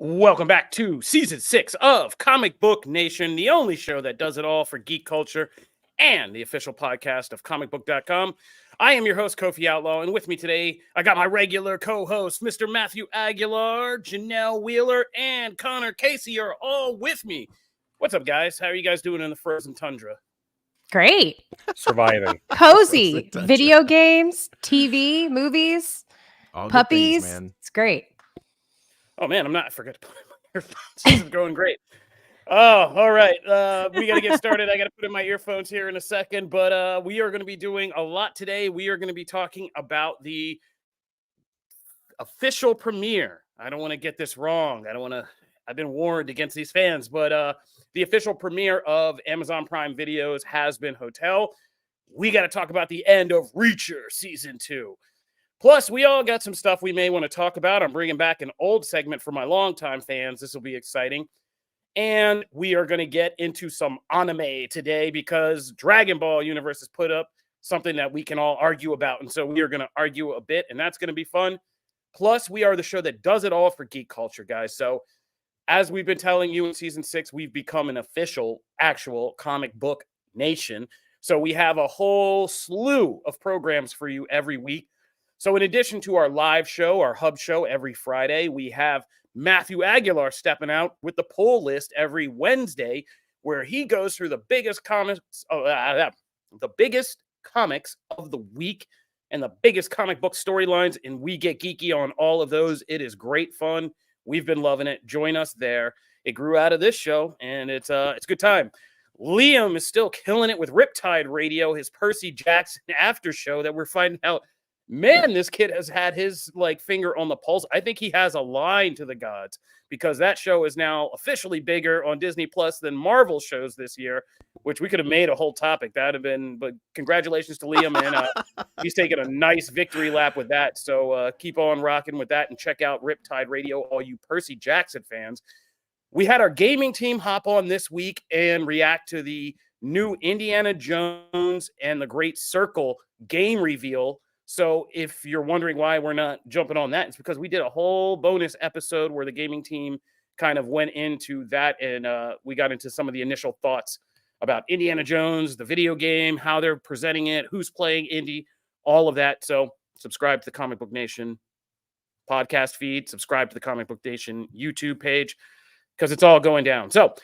Welcome back to Season 6 of Comic Book Nation, the only show that does it all for geek culture and the official podcast of Comicbook.com. I am your host, Kofi Outlaw, and with me today, I got my regular co-hosts, Mr. Matthew Aguilar, Janelle Wheeler, and Connor Casey are all with me. What's up, guys? How are you guys doing in the frozen tundra? Great. Surviving. Cozy. Video games, TV, movies, all puppies. Things, man. It's great. Oh, man, I forgot to put in my earphones. This is going great. Oh, all right. We got to get started. I got to put in my earphones here in a second, but we are going to be doing a lot today. We are going to be talking about the official premiere. I don't want to get this wrong. I've been warned against these fans, but the official premiere of Amazon Prime Video's Hazbin Hotel. We got to talk about the end of Reacher Season 2. Plus, we all got some stuff we may want to talk about. I'm bringing back an old segment for my longtime fans. This will be exciting. And we are going to get into some anime today because Dragon Ball Universe has put up something that we can all argue about. And so we are going to argue a bit, and that's going to be fun. Plus, we are the show that does it all for geek culture, guys. So as we've been telling you in Season 6, we've become an official, actual comic book nation. So we have a whole slew of programs for you every week. So in addition to our live show, our hub show every Friday, we have Matthew Aguilar stepping out with the poll list every Wednesday, where he goes through the biggest comics of the week and the biggest comic book storylines, and we get geeky on all of those. It is great fun. We've been loving it. Join us there. It grew out of this show, and it's a good time. Liam is still killing it with Riptide Radio, his Percy Jackson after show that we're finding out. Man, this kid has had his finger on the pulse. I think he has a line to the gods because that show is now officially bigger on Disney Plus than Marvel shows this year, which we could have made a whole topic. That'd have been, but congratulations to Liam, and he's taking a nice victory lap with that. So keep on rocking with that and check out Riptide Radio, all you Percy Jackson fans. We had our gaming team hop on this week and react to the new Indiana Jones and the Great Circle game reveal. So if you're wondering why we're not jumping on that, it's because we did a whole bonus episode where the gaming team kind of went into that, and we got into some of the initial thoughts about Indiana Jones, the video game, how they're presenting it, who's playing Indy, all of that. So subscribe to the Comic Book Nation podcast feed, subscribe to the Comic Book Nation YouTube page, because it's all going down. So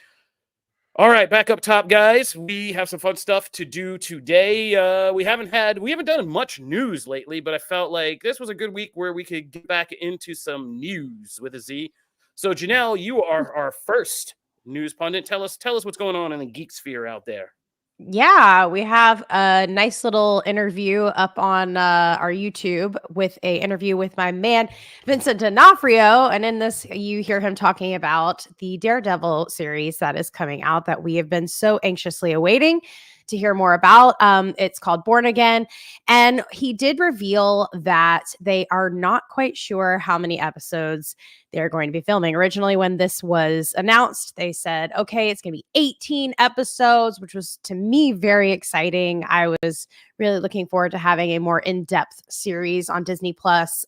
all right, back up top, guys. We have some fun stuff to do today. We haven't done much news lately, but I felt like this was a good week where we could get back into some news with a Z. So, Janelle, you are our first news pundit. Tell us what's going on in the geek sphere out there. Yeah, we have a nice little interview up on our YouTube with a interview with my man, Vincent D'Onofrio. And in this, you hear him talking about the Daredevil series that is coming out that we have been so anxiously awaiting to hear more about. It's called Born Again. And he did reveal that they are not quite sure how many episodes they're going to be filming. Originally, when this was announced, they said, okay, it's going to be 18 episodes, which was to me very exciting. I was really looking forward to having a more in-depth series on Disney Plus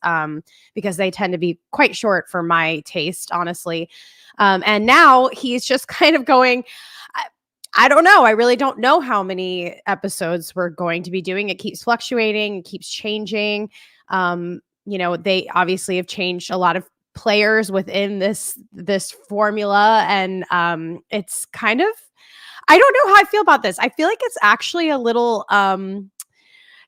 because they tend to be quite short for my taste, honestly. And now he's just kind of going, I don't know. I really don't know how many episodes we're going to be doing. It keeps fluctuating. It keeps changing. They obviously have changed a lot of players within this formula. And it's kind of, I don't know how I feel about this. I feel like it's actually a little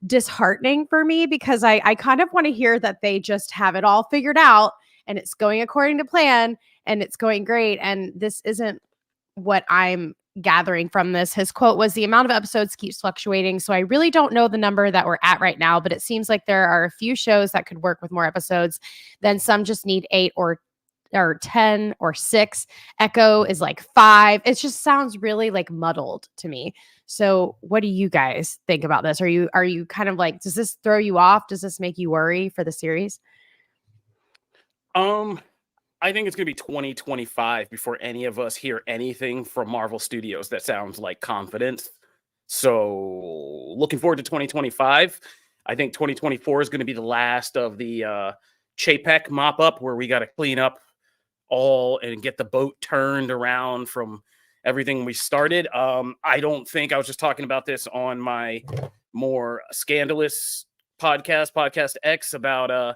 disheartening for me because I kind of want to hear that they just have it all figured out and it's going according to plan and it's going great. And this isn't what I'm gathering from this. His quote was, "The amount of episodes keeps fluctuating, so I really don't know the number that we're at right now, but it seems like there are a few shows that could work with more episodes. Then some just need 8 or 10 or 6. Echo is like 5. It just sounds really muddled to me. So what do you guys think about this? Are you kind of like, does this throw you off? Does this make you worry for the series? I think it's going to be 2025 before any of us hear anything from Marvel Studios that sounds like confidence. So looking forward to 2025. I think 2024 is going to be the last of the Chapek mop up where we got to clean up all and get the boat turned around from everything we started. I don't think I was just talking about this on my more scandalous podcast X about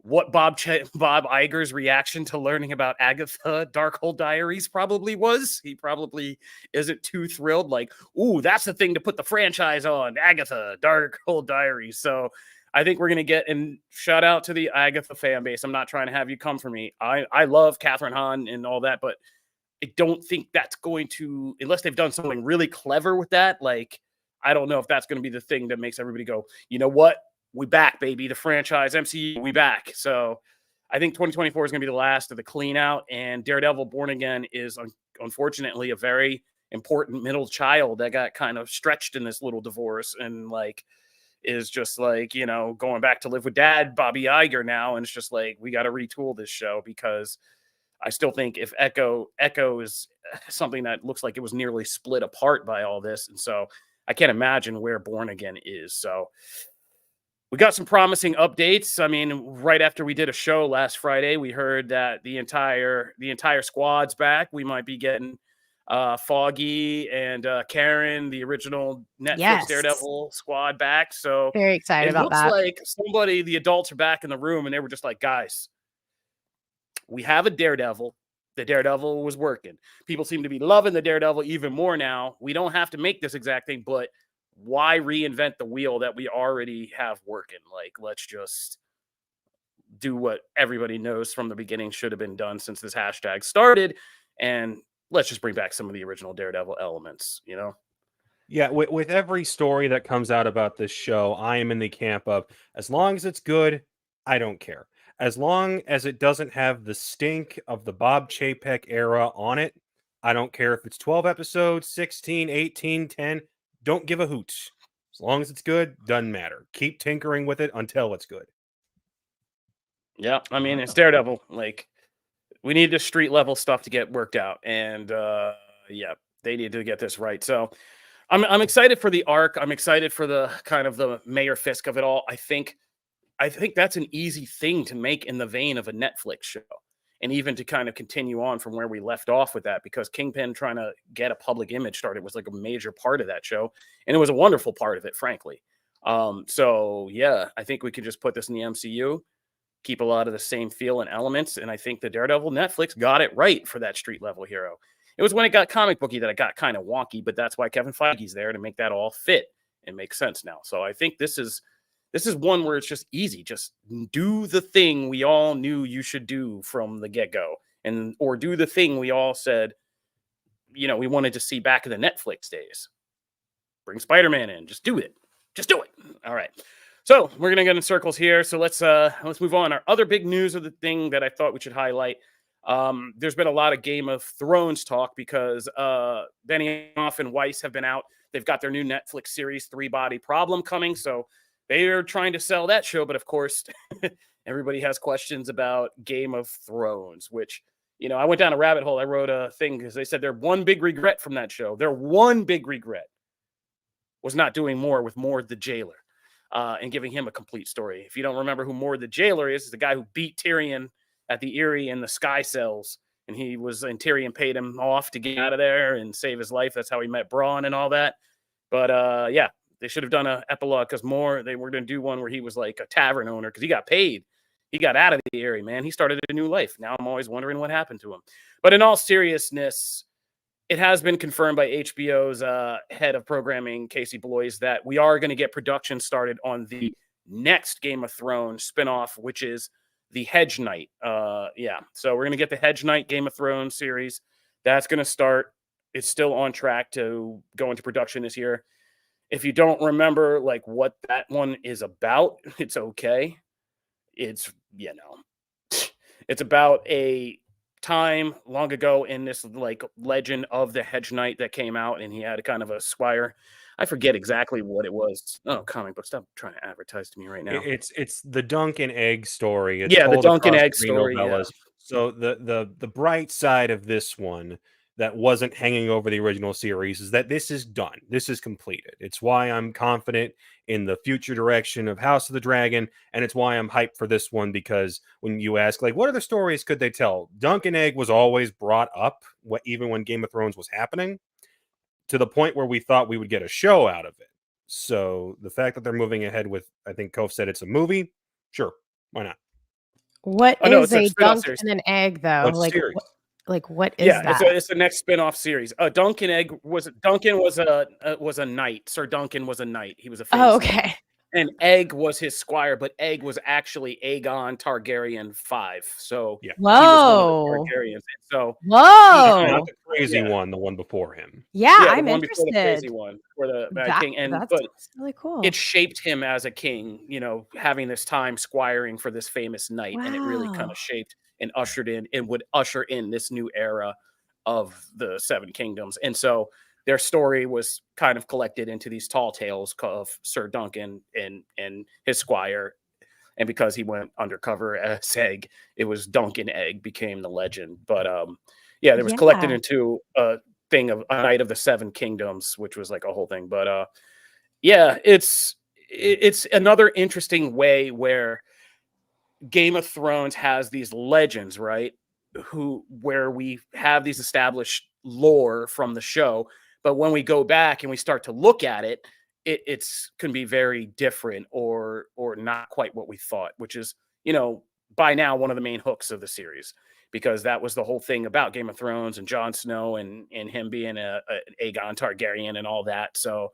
what Bob Iger's reaction to learning about Agatha Darkhold Diaries probably was. He probably isn't too thrilled. Like, ooh, that's the thing to put the franchise on, Agatha Darkhold Diaries. So I think we're gonna get, and shout out to the Agatha fan base. I'm not trying to have you come for me. I love Catherine Hahn and all that, but I don't think that's going to, unless they've done something really clever with that. Like, I don't know if that's going to be the thing that makes everybody go, you know what? We back, baby. The franchise MCU, we back. So I think 2024 is going to be the last of the clean out, and Daredevil Born Again is unfortunately a very important middle child that got kind of stretched in this little divorce and like is just like, you know, going back to live with dad, Bobby Iger now. And it's just like, we got to retool this show, because I still think if Echo is something that looks like it was nearly split apart by all this. And so I can't imagine where Born Again is. So we got some promising updates. I mean, right after we did a show last Friday, we heard that the entire squad's back. We might be getting Foggy and Karen, the original Netflix Daredevil squad, back. So very excited about that. It looks like the adults are back in the room, and they were just like, guys, we have a Daredevil. The Daredevil was working. People seem to be loving the Daredevil even more now. We don't have to make this exact thing, but why reinvent the wheel that we already have working? Like, let's just do what everybody knows from the beginning should have been done since this hashtag started, and let's just bring back some of the original Daredevil elements, you know? Yeah, with every story that comes out about this show, I am in the camp of, as long as it's good, I don't care. As long as it doesn't have the stink of the Bob Chapek era on it, I don't care if it's 12 episodes, 16, 18, 10. Don't give a hoot. As long as it's good, doesn't matter. Keep tinkering with it until it's good. Yeah, I mean, it's Daredevil. Like, we need the street level stuff to get worked out, and yeah, they need to get this right. So I'm excited for the arc. I'm excited for the kind of the Mayor Fisk of it all. I think that's an easy thing to make in the vein of a Netflix show, and even to kind of continue on from where we left off with that, because Kingpin trying to get a public image started was like a major part of that show, and it was a wonderful part of it, frankly. So yeah, I think we could just put this in the MCU, keep a lot of the same feel and elements, and I think the Daredevil Netflix got it right for that street level hero. It was when it got comic booky that it got kind of wonky, but that's why Kevin Feige's there to make that all fit and make sense now. So I think this is one where it's just easy. Just do the thing we all knew you should do from the get-go, or do the thing we all said, you know, we wanted to see back in the Netflix days. Bring Spider-Man in. Just do it. Just do it. All right. So we're gonna get in circles here. So let's move on. Our other big news of the thing that I thought we should highlight. There's been a lot of Game of Thrones talk because Benioff and Weiss have been out. They've got their new Netflix series, Three Body Problem, coming. So they are trying to sell that show. But of course, everybody has questions about Game of Thrones, which, you know, I went down a rabbit hole. I wrote a thing because they said their one big regret from that show, their one big regret was not doing more with Mord the Jailer. And giving him a complete story. If you don't remember who Mord the Jailer is, the guy who beat Tyrion at the Eyrie in the Sky Cells, and Tyrion paid him off to get out of there and save his life. That's how he met Bronn and all that. But yeah, they should have done an epilogue, because they were going to do one where he was like a tavern owner, because he got paid. He got out of the Eyrie, man. He started a new life. Now I'm always wondering what happened to him. But in all seriousness, it has been confirmed by HBO's head of programming, Casey Bloys, that we are going to get production started on the next Game of Thrones spinoff, which is the Hedge Knight. Yeah, so we're going to get the Hedge Knight Game of Thrones series. That's going to start. It's still on track to go into production this year. If you don't remember like what that one is about, it's okay. It's, you know, it's about a time long ago in this like legend of the Hedge Knight that came out, and he had a kind of a squire. I forget exactly what it was. Oh, comic book, stop trying to advertise to me right now. It's the Dunk and Egg story. It's the Dunk and Egg story. Yeah. So the bright side of this one, that wasn't hanging over the original series is that this is done. This is completed. It's why I'm confident in the future direction of House of the Dragon, and it's why I'm hyped for this one, because when you ask, like, what other stories could they tell? Dunk and Egg was always brought up, even when Game of Thrones was happening, to the point where we thought we would get a show out of it. So the fact that they're moving ahead with, I think Kof said it's a movie, sure, why not? What Oh no, is it's a a spin-off dunk series. and an egg, Oh, though? it's a series. What is Yeah, that? it's the next spin-off series. Duncan Egg was a knight. Sir Duncan was a knight. He was a famous Oh, knight. okay. And Egg was his squire, but Egg was actually Aegon Targaryen 5. So Yeah. he was one of the Whoa. Targaryens. And so Whoa. Not the crazy Yeah. one, the one before him. Yeah, yeah, the I'm one before the interested. crazy one, for the Mad That King. And that but sounds really cool. it shaped him as a king, having this time squiring for this famous knight, and it really kind Wow. of shaped and ushered in and would usher in this new era of the Seven Kingdoms. And so their story was kind of collected into these tall tales of Sir Duncan and his squire. And because he went undercover as Egg, it was Duncan Egg became the legend. But yeah, there was collected Yeah. into a thing of a Knight of the Seven Kingdoms, which was like a whole thing. But yeah, it's another interesting way where Game of Thrones has these legends, right? Where we have these established lore from the show, but when we go back and we start to look at it, it's can be very different or not quite what we thought, which is, by now one of the main hooks of the series, because that was the whole thing about Game of Thrones and Jon Snow and him being an Aegon Targaryen and all that. So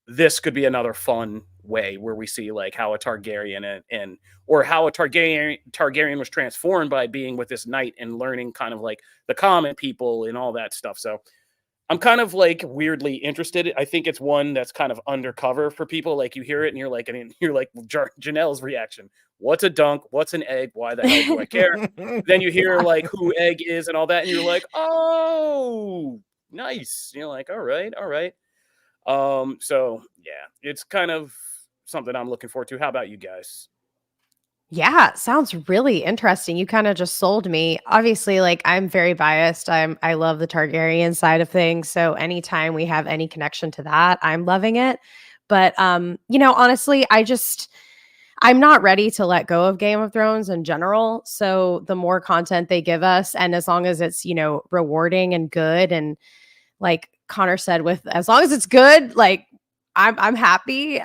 this could be another fun way where we see like how a Targaryen or how a Targaryen was transformed by being with this knight and learning kind of like the common people and all that stuff. So I'm kind of like weirdly interested. I think it's one that's kind of undercover for people. Like you hear it and you're like Janelle's reaction. What's a dunk? What's an egg? Why the hell do I care? Then you hear like who Egg is and all that, and you're like, oh, nice. You're like, all right. So yeah, it's kind of something I'm looking forward to. How about you guys? Yeah, sounds really interesting. You kind of just sold me. Obviously, like I'm very biased. I love the Targaryen side of things. So anytime we have any connection to that, I'm loving it. But honestly, I'm not ready to let go of Game of Thrones in general. So the more content they give us, and as long as it's, rewarding and good, and like Connor said, with as long as it's good, like I'm happy.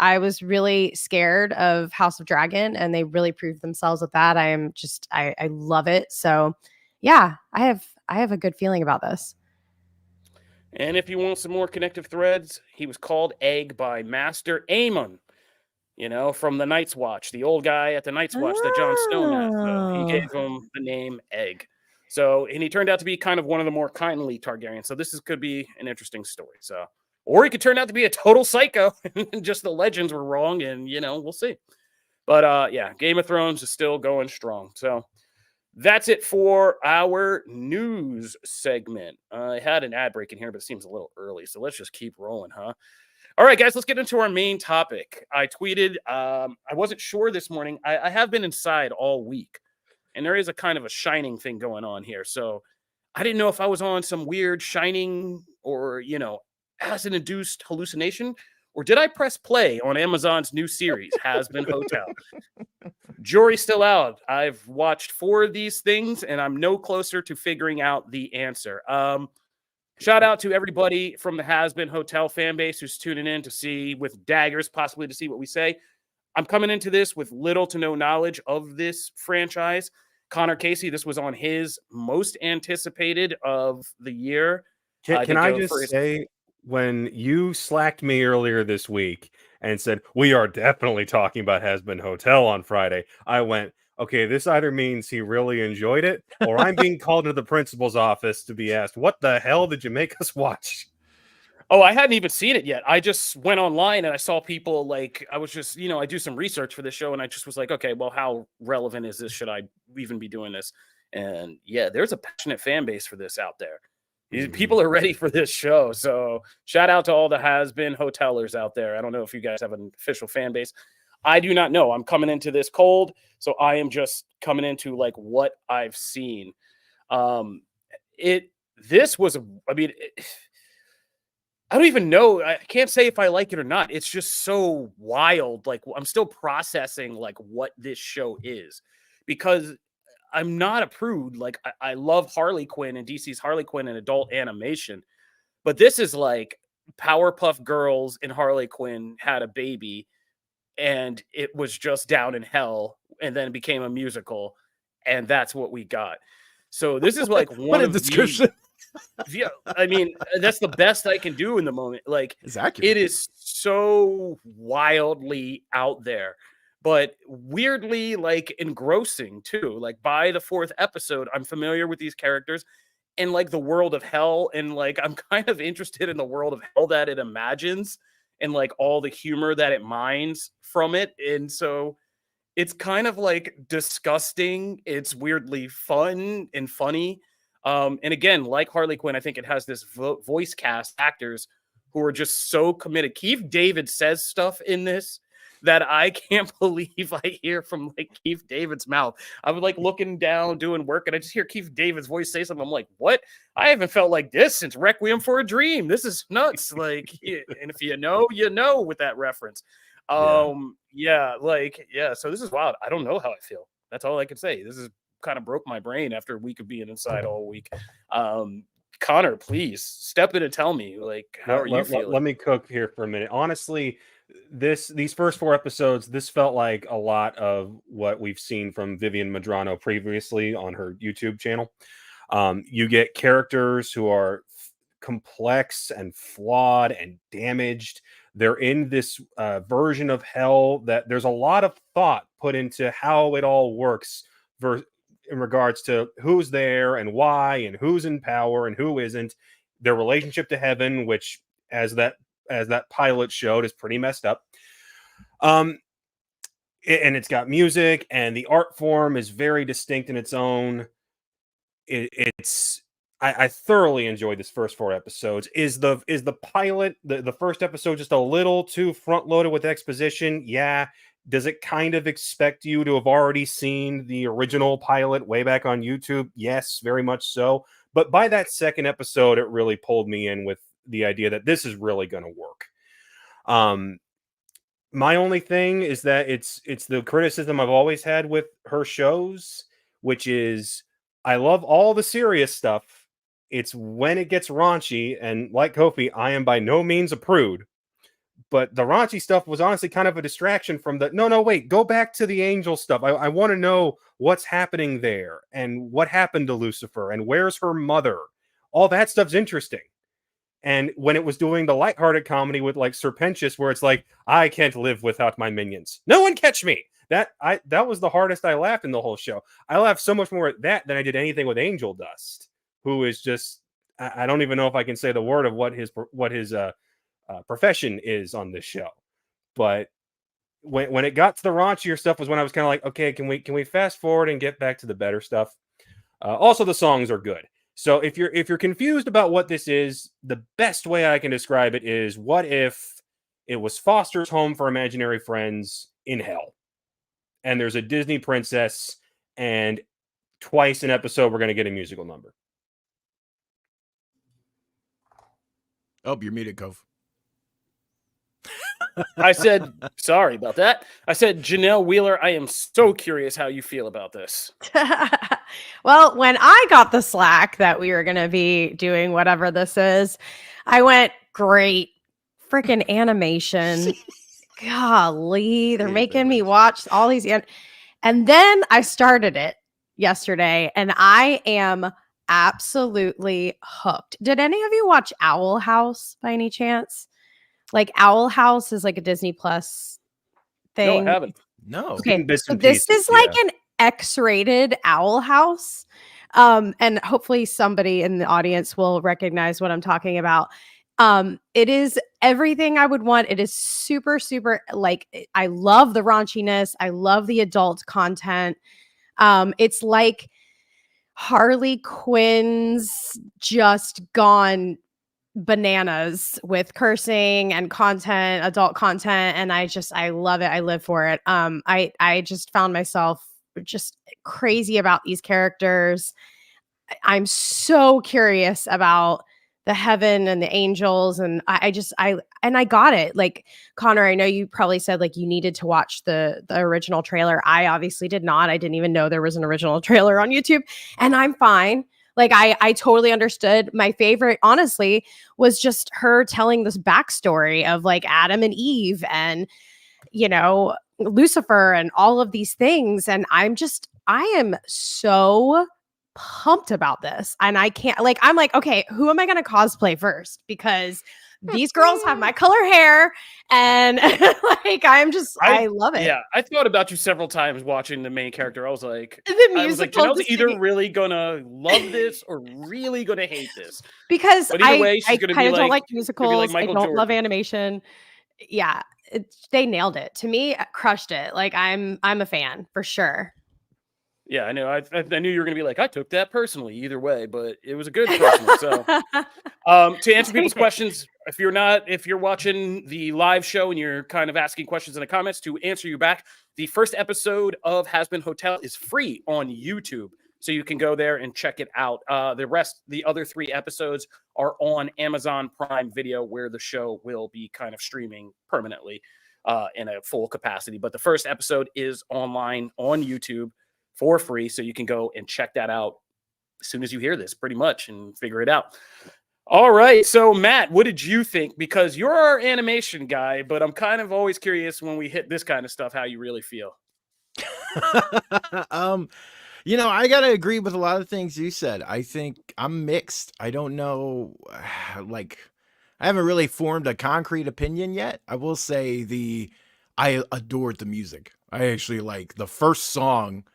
I was really scared of House of Dragon, and they really proved themselves with that. I love it. So yeah, I have a good feeling about this. And if you want some more connective threads, he was called Egg by Master Aemon, from the Night's Watch, the old guy at the Night's Watch that Jon Snow met. So he gave him the name Egg. So, and he turned out to be kind of one of the more kindly Targaryens. So could be an interesting story. So, or he could turn out to be a total psycho and just the legends were wrong, and we'll see. But yeah, Game of Thrones is still going strong. So that's it for our news segment. I had an ad break in here, but it seems a little early. So let's just keep rolling, huh? All right, guys, let's get into our main topic. I tweeted, I wasn't sure this morning. I have been inside all week, and there is a kind of a shining thing going on here. So I didn't know if I was on some weird shining or, acid-induced hallucination, or did I press play on Amazon's new series, Hazbin Hotel? Jury's still out. I've watched 4 of these things, and I'm no closer to figuring out the answer. Shout out to everybody from the Hazbin Hotel fan base who's tuning in to see with daggers, possibly to see what we say. I'm coming into this with little to no knowledge of this franchise. Connor Casey, this was on his most anticipated of the year. Can I just say, when you slacked me earlier this week and said, we are definitely talking about Hazbin Hotel on Friday, I went, okay, this either means he really enjoyed it, or I'm being called to the principal's office to be asked, what the hell did you make us watch? Oh, I hadn't even seen it yet. I just went online and I saw people like, I was just, I do some research for this show, and I just was like, okay, well, how relevant is this? Should I even be doing this? And yeah, there's a passionate fan base for this out there. People are ready for this show. So shout out to all the Hazbin hotelers out there. I don't know if you guys have an official fan base. I do not know. I'm coming into this cold, so I am just coming into like what I've seen. this was, I mean, I don't even know. I can't say if I like it or not. It's just so wild. Like, I'm still processing like what this show is, because I'm not a prude. Like, I love Harley Quinn and DC's Harley Quinn and adult animation, but this is like Powerpuff Girls and Harley Quinn had a baby, and it was just down in hell, and then it became a musical, and that's what we got. So this is like What one a of description. yeah, I mean, that's the best I can do in the moment. Like, It's accurate. it is so wildly out there, but weirdly like engrossing too. Like, by the fourth episode, I'm familiar with these characters and like the world of hell, and like I'm kind of interested in the world of hell that it imagines and like all the humor that it mines from it. And so it's kind of like disgusting. It's weirdly fun and funny. And again, like Harley Quinn, I think it has this voice cast actors who are just so committed. Keith David says stuff in this that I can't believe I hear from like Keith David's mouth. I was like looking down, doing work, and I just hear Keith David's voice say something. I'm like, what? I haven't felt like this since Requiem for a Dream. This is nuts. Like, and if you know with that reference. Yeah, so this is wild. I don't know how I feel. That's all I can say. This is kind of broke my brain after a week of being inside all week. Connor, please step in and tell me, like, how are you feeling? Let me cook here for a minute. Honestly, these first 4 episodes, this felt like a lot of what we've seen from Vivian Madrano previously on her YouTube channel. You get characters who are complex and flawed and damaged. They're in this version of hell that there's a lot of thought put into how it all works in regards to who's there and why and who's in power and who isn't. Their relationship to heaven, which as that pilot showed, is pretty messed up. And it's got music, and the art form is very distinct in its own. I thoroughly enjoyed this first 4 episodes. Is the pilot, the first episode, just a little too front loaded with exposition? Yeah. Does it kind of expect you to have already seen the original pilot way back on YouTube? Yes, very much so. But by that second episode, it really pulled me in with the idea that this is really going to work. My only thing is that it's the criticism I've always had with her shows, which is I love all the serious stuff. It's when it gets raunchy, and like Kofi, I am by no means a prude, but the raunchy stuff was honestly kind of a distraction from the, no, wait, go back to the angel stuff. I want to know what's happening there and what happened to Lucifer and where's her mother. All that stuff's interesting. And when it was doing the lighthearted comedy with like Serpentious, where it's like, I can't live without my minions. No one catch me. That was the hardest I laughed in the whole show. I laughed so much more at that than I did anything with Angel Dust, who is just, I don't even know if I can say the word of what his profession is on this show. But when it got to the raunchier stuff was when I was kind of like, okay, can we fast forward and get back to the better stuff? Also, the songs are good. So if you're confused about what this is, the best way I can describe it is, what if it was Foster's Home for Imaginary Friends in hell, and there's a Disney princess, and twice an episode we're going to get a musical number. Oh, you're muted, Cove. I said, sorry about that. I said, Janelle Wheeler, I am so curious how you feel about this. Well, when I got the slack that we were going to be doing whatever this is, I went, great freaking animation. Golly, they're making me watch all these. And then I started it yesterday, and I am absolutely hooked. Did any of you watch Owl House by any chance? Like, Owl House is like a Disney Plus thing. No, I haven't. No. Okay, so this is like an X-rated Owl House. And hopefully somebody in the audience will recognize what I'm talking about. It is everything I would want. It is super, super, like, I love the raunchiness. I love the adult content. It's like Harley Quinn's just gone bananas with cursing and content, adult content, and I love it. I live for it. I just found myself just crazy about these characters. I'm so curious about the heaven and the angels, and I got it. Like, Connor, I know you probably said like you needed to watch the original trailer. I obviously did not. I didn't even know there was an original trailer on YouTube, and I'm fine. Like, I totally understood. My favorite, honestly, was just her telling this backstory of like Adam and Eve and, Lucifer and all of these things. And I am so pumped about this. And I can't, like, I'm like, okay, who am I going to cosplay first? Because these girls have my color hair. And like, I love it. Yeah, I thought about you several times watching the main character. I was like, musical, Janelle's either really gonna love this or really gonna hate this. Because But either way, she's I gonna kind be of don't like like musicals. I Michael don't love Jordan. animation. Yeah, they nailed it. To me, crushed it. Like, I'm a fan for sure. Yeah, I know. I knew you were gonna be like, I took that personally either way, but it was a good personal. So to answer people's questions, if you're watching the live show and you're kind of asking questions in the comments, to answer you back, the first episode of Hazbin Hotel is free on YouTube. So you can go there and check it out. The other 3 episodes are on Amazon Prime Video, where the show will be kind of streaming permanently in a full capacity. But the first episode is online on YouTube for free. So you can go and check that out as soon as you hear this, pretty much, and figure it out. All right. So, Matt, what did you think? Because you're our animation guy, but I'm kind of always curious when we hit this kind of stuff, how you really feel. I gotta agree with a lot of things you said. I think I'm mixed. I don't know, like, I haven't really formed a concrete opinion yet. I will say I adored the music. I actually, like, the first song,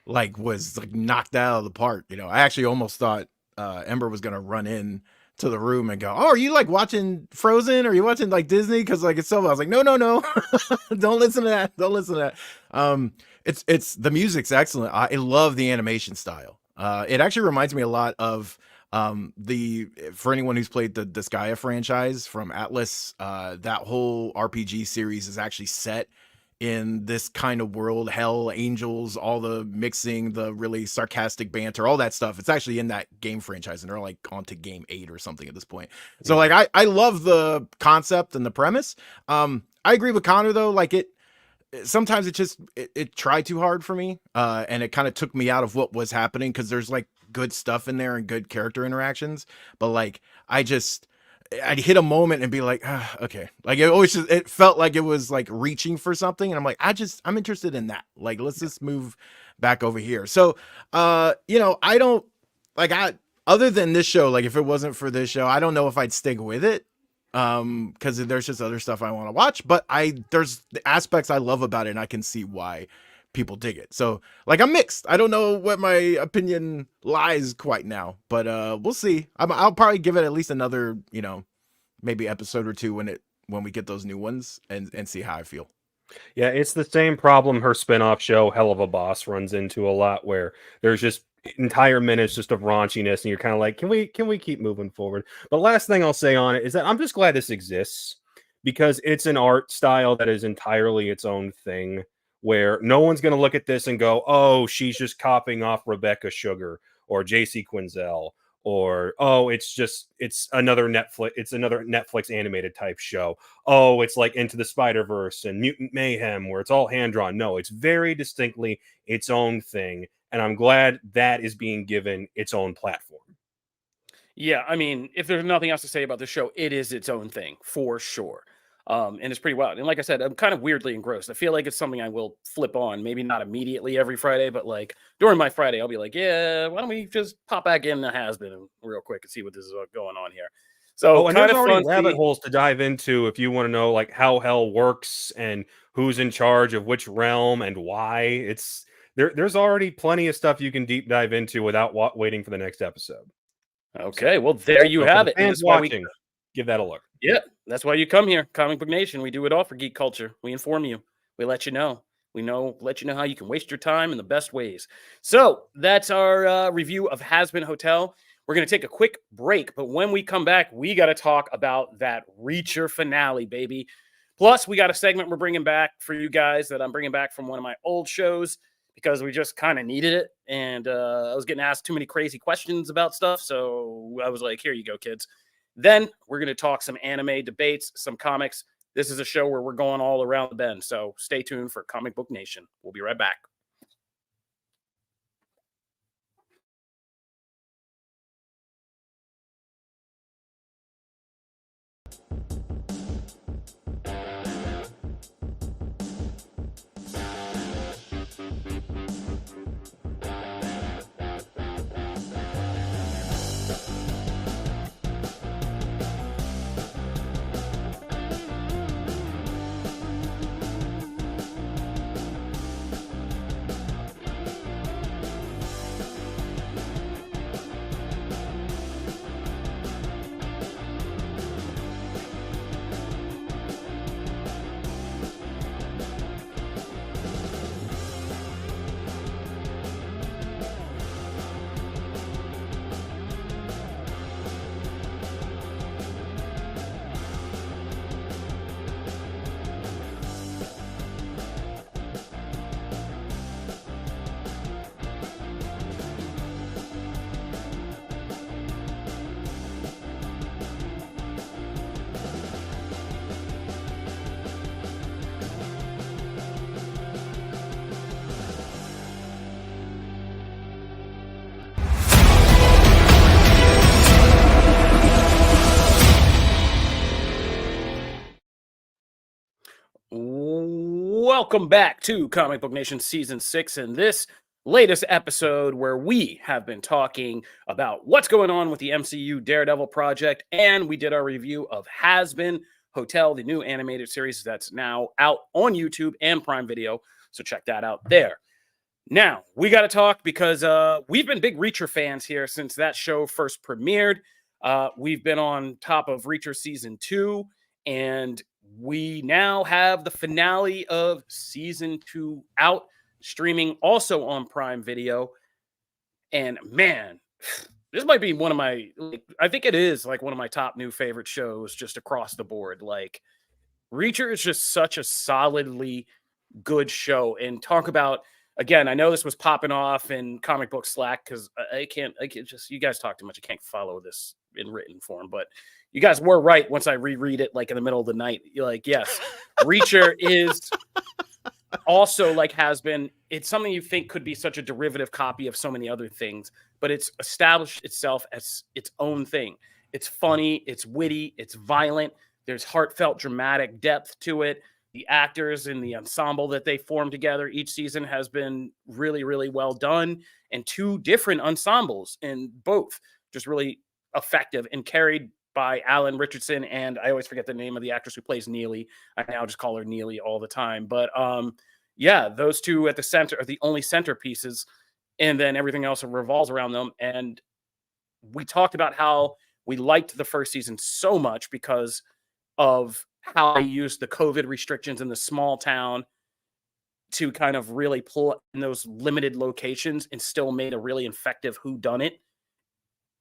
like, was like knocked out of the park. I actually almost thought Ember was gonna run in to the room and go, "Oh, are you like watching Frozen? Or are you watching like Disney?" Because like it's so. I was like, no, don't listen to that. Don't listen to that. It's the music's excellent. I love the animation style. It actually reminds me a lot of for anyone who's played the Disgaea franchise from Atlas. That whole RPG series is actually set in this kind of world, hell, angels, all the mixing, the really sarcastic banter, all that stuff. It's actually in that game franchise, and they're like on to game 8 or something at this point. So like I love the concept and the premise. I agree with Connor though, like sometimes it tried too hard for me, and it kind of took me out of what was happening, because there's like good stuff in there and good character interactions, but like I'd hit a moment and be like, okay. Like it felt like it was like reaching for something. And I'm like, I'm interested in that. Like, let's just move back over here. So, I don't other than this show, like if it wasn't for this show, I don't know if I'd stick with it. Cause there's just other stuff I want to watch, but there's the aspects I love about it, and I can see why people dig it. So like I'm mixed. I don't know what my opinion lies quite now, but we'll see. I'll probably give it at least another, maybe episode or 2 when we get those new ones, and see how I feel. Yeah, it's the same problem her spinoff show Hell of a Boss runs into a lot, where there's just entire minutes just of raunchiness, and you're kind of like, can we keep moving forward? But last thing I'll say on it is that I'm just glad this exists, because it's an art style that is entirely its own thing, where no one's going to look at this and go, oh, she's just copying off Rebecca Sugar or JC Quinzel, or oh, it's another Netflix animated type show. Oh, it's like Into the Spider-Verse and Mutant Mayhem, where it's all hand drawn. No, it's very distinctly its own thing, and I'm glad that is being given its own platform. Yeah, I mean, if there's nothing else to say about the show, it is its own thing for sure. And it's pretty wild. And like I said, I'm kind of weirdly engrossed. I feel like it's something I will flip on, maybe not immediately every Friday, but like during my Friday, I'll be like, yeah, why don't we just pop back in the Hazbin real quick and see what this is going on here. So and kind there's of already fun rabbit holes to dive into if you want to know like how hell works and who's in charge of which realm and why. There's already plenty of stuff you can deep dive into without waiting for the next episode. Okay, well, there you have it. Fans watching, give that a look. Yeah, that's why you come here, Comic Book Nation. We do it all for geek culture. We inform you. We let you know. Let you know how you can waste your time in the best ways. So that's our review of Hazbin Hotel. We're going to take a quick break, but when we come back, we got to talk about that Reacher finale, baby. Plus, we got a segment we're bringing back for you guys that I'm bringing back from one of my old shows, because we just kind of needed it. And I was getting asked too many crazy questions about stuff. So I was like, here you go, kids. Then we're going to talk some anime debates, some comics. This is a show where we're going all around the bend. So stay tuned for Comic Book Nation. We'll be right back. Welcome back to Comic Book Nation Season 6 and this latest episode where we have been talking about what's going on with the MCU Daredevil project, and we did our review of Hazbin Hotel, the new animated series that's now out on YouTube and Prime Video, so check that out there. Now, we got to talk because we've been big Reacher fans here since that show first premiered. We've been on top of Reacher Season 2, and we now have the finale of Season 2 out, streaming also on Prime Video. And man, this might be one of my, I think it is like one of my top new favorite shows just across the board. Like, Reacher is just such a solidly good show. And talk about, again, I know this was popping off in comic book Slack because I can't just, you guys talk too much. I can't follow this in written form, but you guys were right once I reread it like in the middle of the night. You're like, yes, Reacher is also like Hazbin. It's something you think could be such a derivative copy of so many other things, but it's established itself as its own thing. It's funny, it's witty, it's violent. There's heartfelt, dramatic depth to it. The actors and the ensemble that they form together each season has been really, really well done. And two different ensembles in both just really effective and carried by Alan Richardson, and I always forget the name of the actress who plays Neely. I now just call her Neely all the time. But yeah, those two at the center are the only centerpieces, and then everything else revolves around them. And we talked about how we liked the first season so much because of how they used the COVID restrictions in the small town to kind of really pull in those limited locations and still made a really effective whodunit.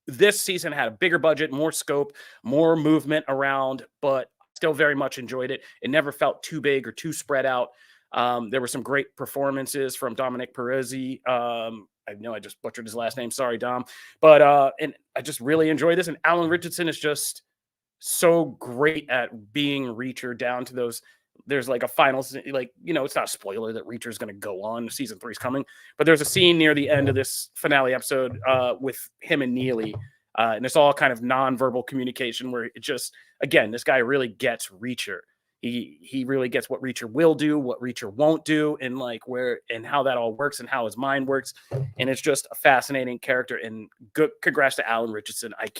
This season had a bigger budget, more scope, more movement around, but still very much enjoyed it. It never felt too big or too spread out. There were some great performances from Dominic Peruzzi. I know I just butchered his last name. Sorry, Dom. But and I just really enjoyed this. And Alan Richardson is just so great at being Reacher down to those. There's like a final, like, you know, it's not a spoiler that Reacher is going to go on. Season 3 is coming, but there's a scene near the end of this finale episode with him and Neely. And it's all kind of nonverbal communication where it just, again, this guy really gets Reacher. He really gets what Reacher will do, what Reacher won't do, and like where and how that all works and how his mind works. And it's just a fascinating character. And good, congrats to Alan Richardson. I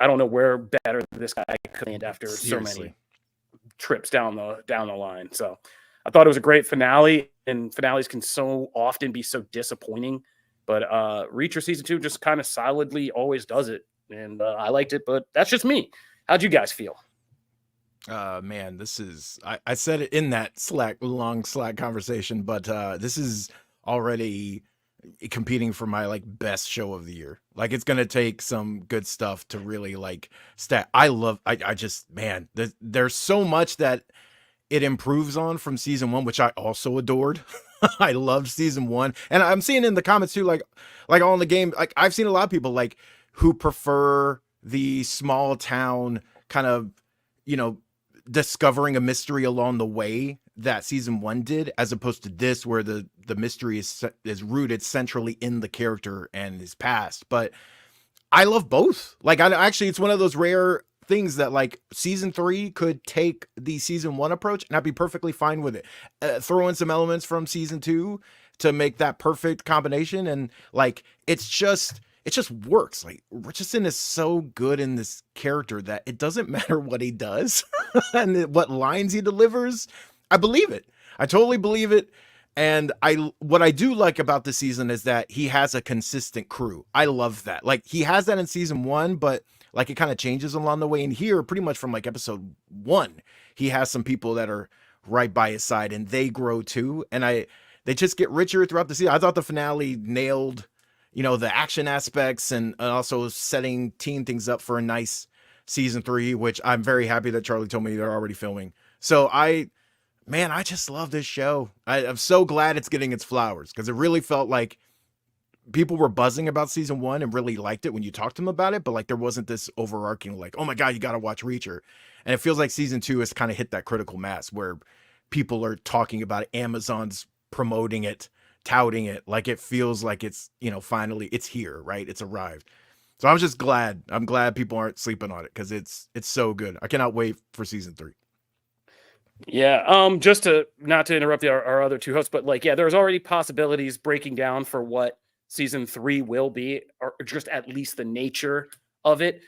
don't know where better this guy could end after Seriously. so many trips down the line. So I thought it was a great finale, and finales can so often be so disappointing. But Reacher Season 2 just kind of solidly always does it. And I liked it, but that's just me. How'd you guys feel? Man, this is, I said it in that long Slack conversation, but this is already competing for my like best show of the year. Like, it's gonna take some good stuff to really like I just, man, there's so much that it improves on from season 1, which I also adored. I loved season 1, and I'm seeing in the comments too, like on the game, like I've seen a lot of people like who prefer the small town kind of, you know, discovering a mystery along the way that season 1 did, as opposed to this, where the mystery is rooted centrally in the character and his past. But I love both. Like, I actually, it's one of those rare things that like season 3 could take the season 1 approach and I'd be perfectly fine with it. Throw in some elements from season 2 to make that perfect combination, and like it just works. Like, Richardson is so good in this character that it doesn't matter what he does and what lines he delivers. I believe it. I totally believe it. And what I do like about this season is that he has a consistent crew. I love that. Like, he has that in season 1, but like it kind of changes along the way. And here, pretty much from like episode 1, he has some people that are right by his side, and they grow too. And they just get richer throughout the season. I thought the finale nailed, you know, the action aspects and also teeing things up for a nice season 3, which I'm very happy that Charlie told me they're already filming. So man, I just love this show. I'm so glad it's getting its flowers, because it really felt like people were buzzing about season 1 and really liked it when you talked to them about it. But like, there wasn't this overarching, like, oh my God, you got to watch Reacher. And it feels like season 2 has kind of hit that critical mass where people are talking about it. Amazon's promoting it, touting it. Like, it feels like it's, you know, finally it's here, right? It's arrived. So I'm just glad. I'm glad people aren't sleeping on it, because it's so good. I cannot wait for season 3. Yeah. Just to not to interrupt our other two hosts, but like, yeah, there's already possibilities breaking down for what season 3 will be, or just at least the nature of it.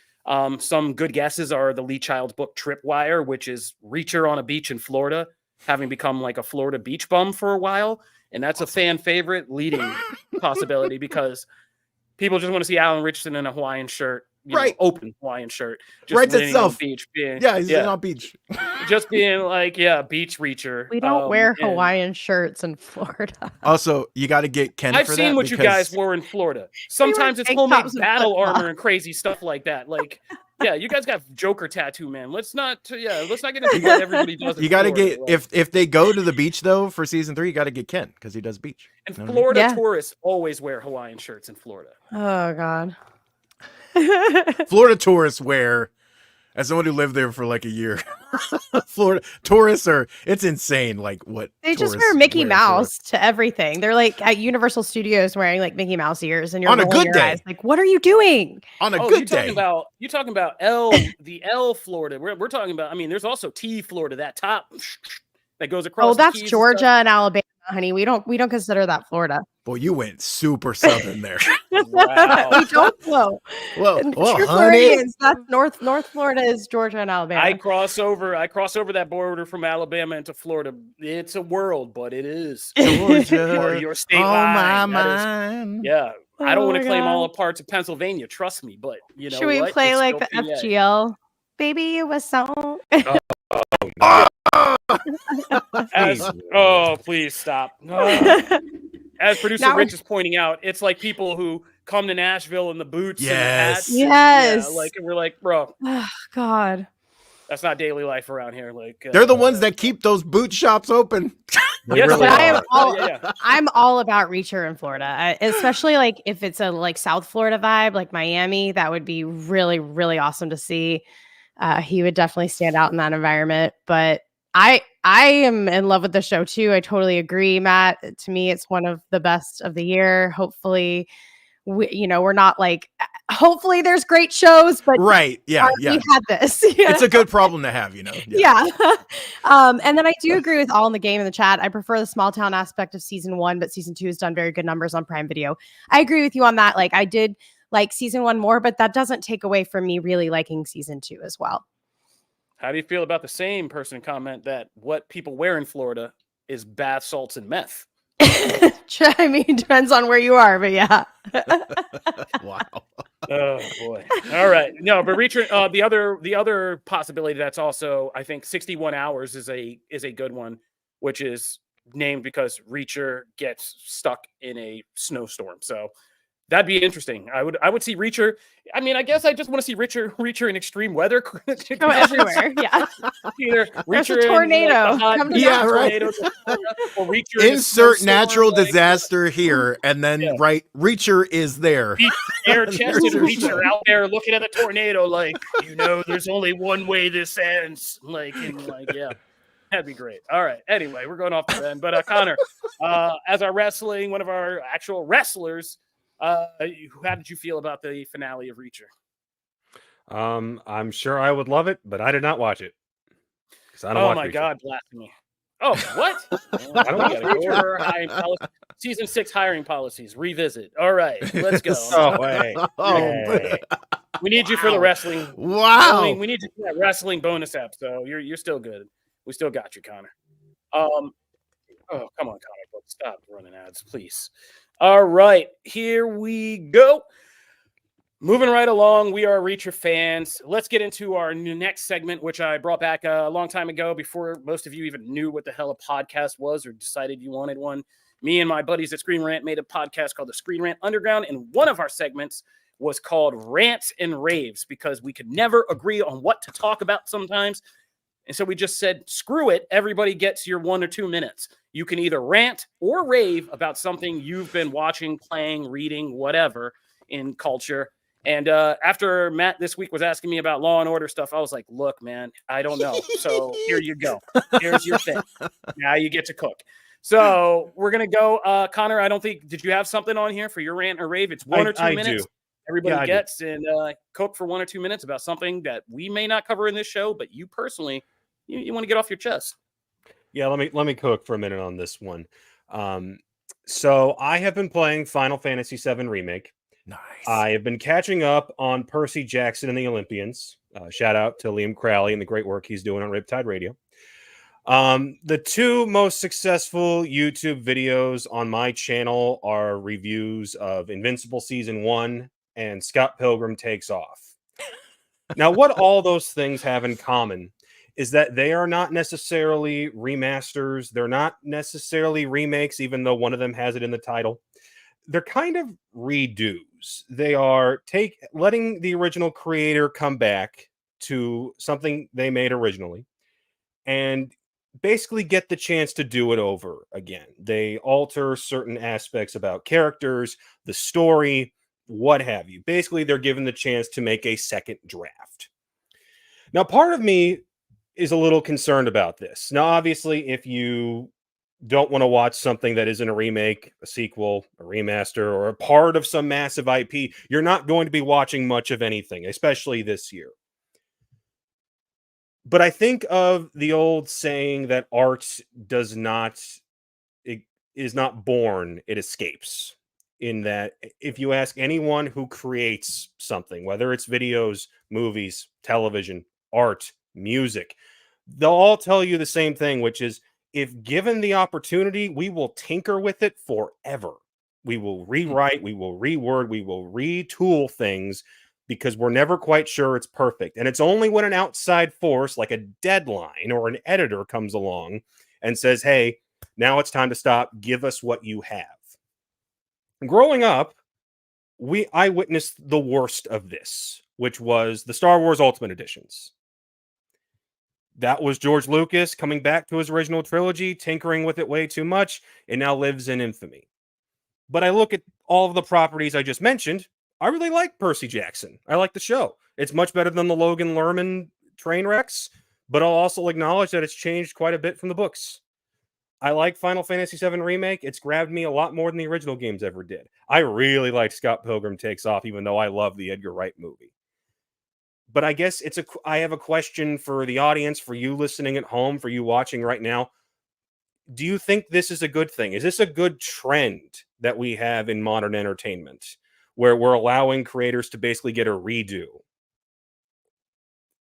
Some good guesses are the Lee Child's book Tripwire, which is Reacher on a beach in Florida, having become like a Florida beach bum for a while. And that's a fan favorite leading possibility, because people just want to see Alan Richardson in a Hawaiian shirt, Right. Open Hawaiian shirt. Just Writes laying itself. on the beach, He's on beach. just being like, beach Reacher. We don't wear Hawaiian shirts in Florida. Also, you got to get Ken. I've for seen that, what you guys wore in Florida. Sometimes it's tank homemade tops and battle flip-flops. armor and crazy stuff like that. Like, yeah, you guys got Joker tattoo, man. Let's not get into what everybody does. You got to get, if they go to the beach though for season 3, you got to get Ken, because he does beach. And You know what I mean? Florida Yeah. tourists always wear Hawaiian shirts in Florida. Oh God. Florida tourists wear, as someone who lived there for like a year, Florida tourists it's insane. Like, what They just tourists wear Mickey in Florida. Mouse to everything. They're like at Universal Studios wearing like Mickey Mouse ears, and you're On a rolling good your day. eyes like, what are you doing? On a Oh, good day. you're talking about the L Florida. We're talking about. I mean, there's also T Florida, that top that goes across. Oh, the that's Keys and Georgia stuff. and Alabama, honey. We don't consider that Florida. Boy, you went super southern there. Wow. We don't know. well, And well, true honey. Floridians, that's North Florida is Georgia and Alabama. I cross over that border from Alabama into Florida. It's a world, but it is Georgia, or your state on line. my That is- mind. yeah. I don't Oh want to my claim all God. the parts of Pennsylvania. Trust me, but you know Should we what? play It's like still the PA. FGL? Baby, it was so. Oh, please stop. As producer Now- Rich is pointing out, it's like people who come to Nashville in the boots and the hats. Yes. and, Yes. like we're like, bro, Oh, God. that's not daily life around here. Like They're the ones that keep those boot shops open. They Yes, really But I am are. all yeah. I'm all about Reacher in Florida, especially like if it's a like South Florida vibe, like Miami. That would be really, really awesome to see. He would definitely stand out in that environment. But I am in love with the show too. I totally agree, Matt. To me, it's one of the best of the year. Hopefully, we're not like. Hopefully, there's great shows, but Right. Yeah. Yeah. we had this. It's a good problem to have, you know. Yeah. And then I do agree with all in the game in the chat. I prefer the small town aspect of season 1, but season 2 has done very good numbers on Prime Video. I agree with you on that. Like, I did like season 1 more, but that doesn't take away from me really liking season 2 as well. How do you feel about the same person comment that what people wear in Florida is bath salts and meth? I mean, depends on where you are, but yeah. Wow. Oh boy. All right. No, but Reacher, the other possibility that's also, I think 61 hours is a good one, which is named because Reacher gets stuck in a snowstorm. So That'd be interesting. I would see Reacher. I mean, I guess I just want to see Reacher in extreme weather. Go everywhere. Yeah. Either There's a Reacher tornado. in like, Come to Yeah, right. tornado, or Reacher in a Insert snowstorm, natural like, disaster here, and then Yeah. Reacher is there. air chested There's Reacher out there looking at the tornado, like, there's only one way this ends. Like, and like, yeah. That'd be great. All right. Anyway, we're going off the end. But Connor, as our one of our actual wrestlers, how did you feel about the finale of Reacher? I'm sure I would love it, but I did not watch it. I don't Oh watch my Reacher. God, blasphemy! Oh, what? I don't watch Reacher. Season 6 hiring policies. Revisit. All right, let's go. Oh, way. Oh, We need you for the wrestling. wow. We need you for that wrestling bonus app. So you're still good. We still got you, Connor. Oh, come on, Connor. Stop running ads, please. All right, here we go. Moving right along, we are Reacher fans. Let's get into our next segment, which I brought back a long time ago before most of you even knew what the hell a podcast was or decided you wanted one. Me and my buddies at Screen Rant made a podcast called the Screen Rant Underground, and one of our segments was called Rants and Raves because we could never agree on what to talk about sometimes. And so we just said, screw it. Everybody gets your 1 or 2 minutes. You can either rant or rave about something you've been watching, playing, reading, whatever in culture. And after Matt this week was asking me about Law and Order stuff, I was like, look, man, I don't know. So here you go. Here's your thing. Now you get to cook. So we're going to go. Connor, I don't think, did you have something on here for your rant or rave? It's 1 or 2 minutes. Do. Everybody gets and cook for 1 or 2 minutes about something that we may not cover in this show, but you personally, you want to get off your chest. Yeah, let me cook for a minute on this one. So I have been playing Final Fantasy VII Remake. Nice. I have been catching up on Percy Jackson and the Olympians. Shout out to Liam Crowley and the great work he's doing on Riptide Radio. The 2 most successful YouTube videos on my channel are reviews of Invincible Season 1 and Scott Pilgrim Takes Off. Now, what all those things have in common is that they are not necessarily remasters. They're not necessarily remakes, even though one of them has it in the title. They're kind of redos. They are letting the original creator come back to something they made originally and basically get the chance to do it over again. They alter certain aspects about characters, the story, what have you. Basically, they're given the chance to make a second draft. Now, part of me is a little concerned about this. Now, obviously, if you don't want to watch something that isn't a remake, a sequel, a remaster, or a part of some massive IP, you're not going to be watching much of anything, especially this year. But I think of the old saying that art is not born, it escapes. In that, if you ask anyone who creates something, whether it's videos, movies, television, art, music, they'll all tell you the same thing, which is, if given the opportunity, we will tinker with it forever. We will rewrite, we will reword, we will retool things because we're never quite sure it's perfect. And it's only when an outside force like a deadline or an editor comes along and says, hey, now it's time to stop. Give us what you have. Growing up, I witnessed the worst of this, which was the Star Wars Ultimate Editions. That was George Lucas coming back to his original trilogy, tinkering with it way too much. It now lives in infamy. But I look at all of the properties I just mentioned. I really like Percy Jackson. I like the show. It's much better than the Logan Lerman train wrecks, but I'll also acknowledge that it's changed quite a bit from the books. I like Final Fantasy VII Remake. It's grabbed me a lot more than the original games ever did. I really like Scott Pilgrim Takes Off, even though I love the Edgar Wright movie. But I guess I have a question for the audience, for you listening at home, for you watching right now. Do you think this is a good thing? Is this a good trend that we have in modern entertainment, where we're allowing creators to basically get a redo?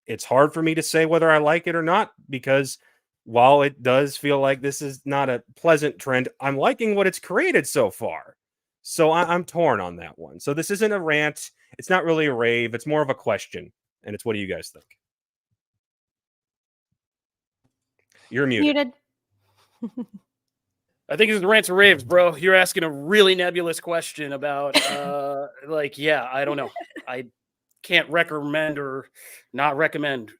It's hard for me to say whether I like it or not, because while it does feel like this is not a pleasant trend, I'm liking what it's created so far. So I'm torn on that one. So this isn't a rant. It's not really a rave. It's more of a question. And it's, what do you guys think? You're muted. I think it's the rants and raves, bro. You're asking a really nebulous question about, I don't know. I can't recommend or not recommend.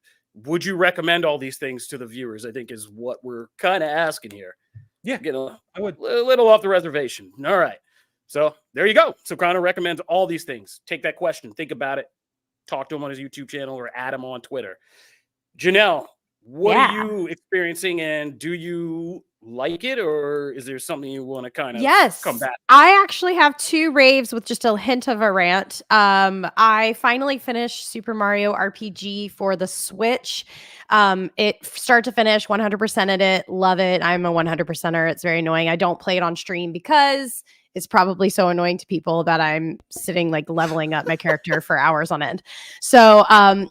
Would you recommend all these things to the viewers? I think is what we're kind of asking here. Yeah, Get a I would. little off the reservation. All right. So there you go. So Connor recommends all these things. Take that question, think about it, talk to him on his YouTube channel or add him on Twitter. Janelle, what are you experiencing, and do you like it, or is there something you want to kind of come back? I actually have 2 raves with just a hint of a rant. I finally finished Super Mario RPG for the Switch. It start to finish, 100%ed it, love it. I'm a 100%er. It's very annoying. I don't play it on stream because it's probably so annoying to people that I'm sitting like leveling up my character for hours on end. So I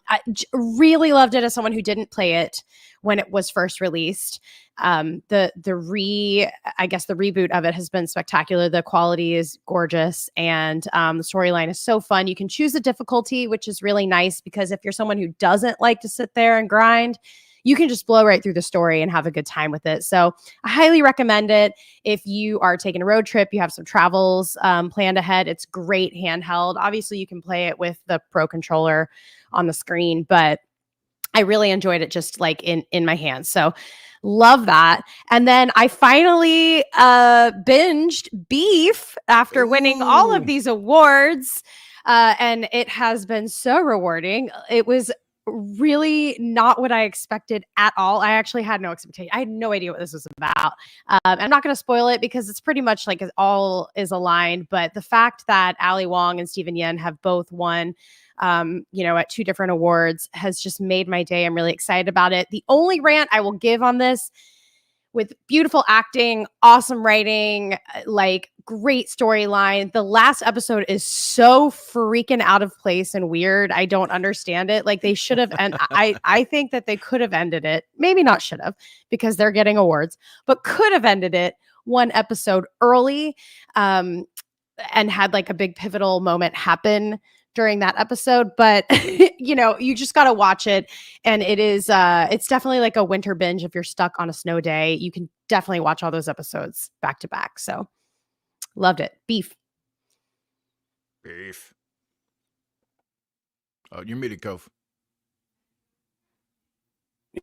really loved it as someone who didn't play it when it was first released. The reboot of it has been spectacular. The quality is gorgeous, and the storyline is so fun. You can choose a difficulty, which is really nice because if you're someone who doesn't like to sit there and grind, you can just blow right through the story and have a good time with it. So I highly recommend it. If you are taking a road trip, you have some travels planned ahead, it's great handheld. Obviously, you can play it with the Pro controller on the screen, but I really enjoyed it just like in my hands. So love that. And then I finally binged Beef after winning all of these awards. And it has been so rewarding. It was really not what I expected at all. I actually had no expectation. I had no idea what this was about. I'm not going to spoil it because it's pretty much like it all is aligned. But the fact that Ali Wong and Steven Yeun have both won at 2 different awards has just made my day. I'm really excited about it. The only rant I will give on this, with beautiful acting, awesome writing, like great storyline, the last episode is so freaking out of place and weird. I don't understand it. Like they should have, and I think that they could have ended it. Maybe not should have, because they're getting awards, but could have ended it 1 episode early, and had like a big pivotal moment happen during that episode. But you just got to watch it, and it is it's definitely like a winter binge. If you're stuck on a snow day, you can definitely watch all those episodes back to back. So loved it. Beef. Oh, you're muted, Cove.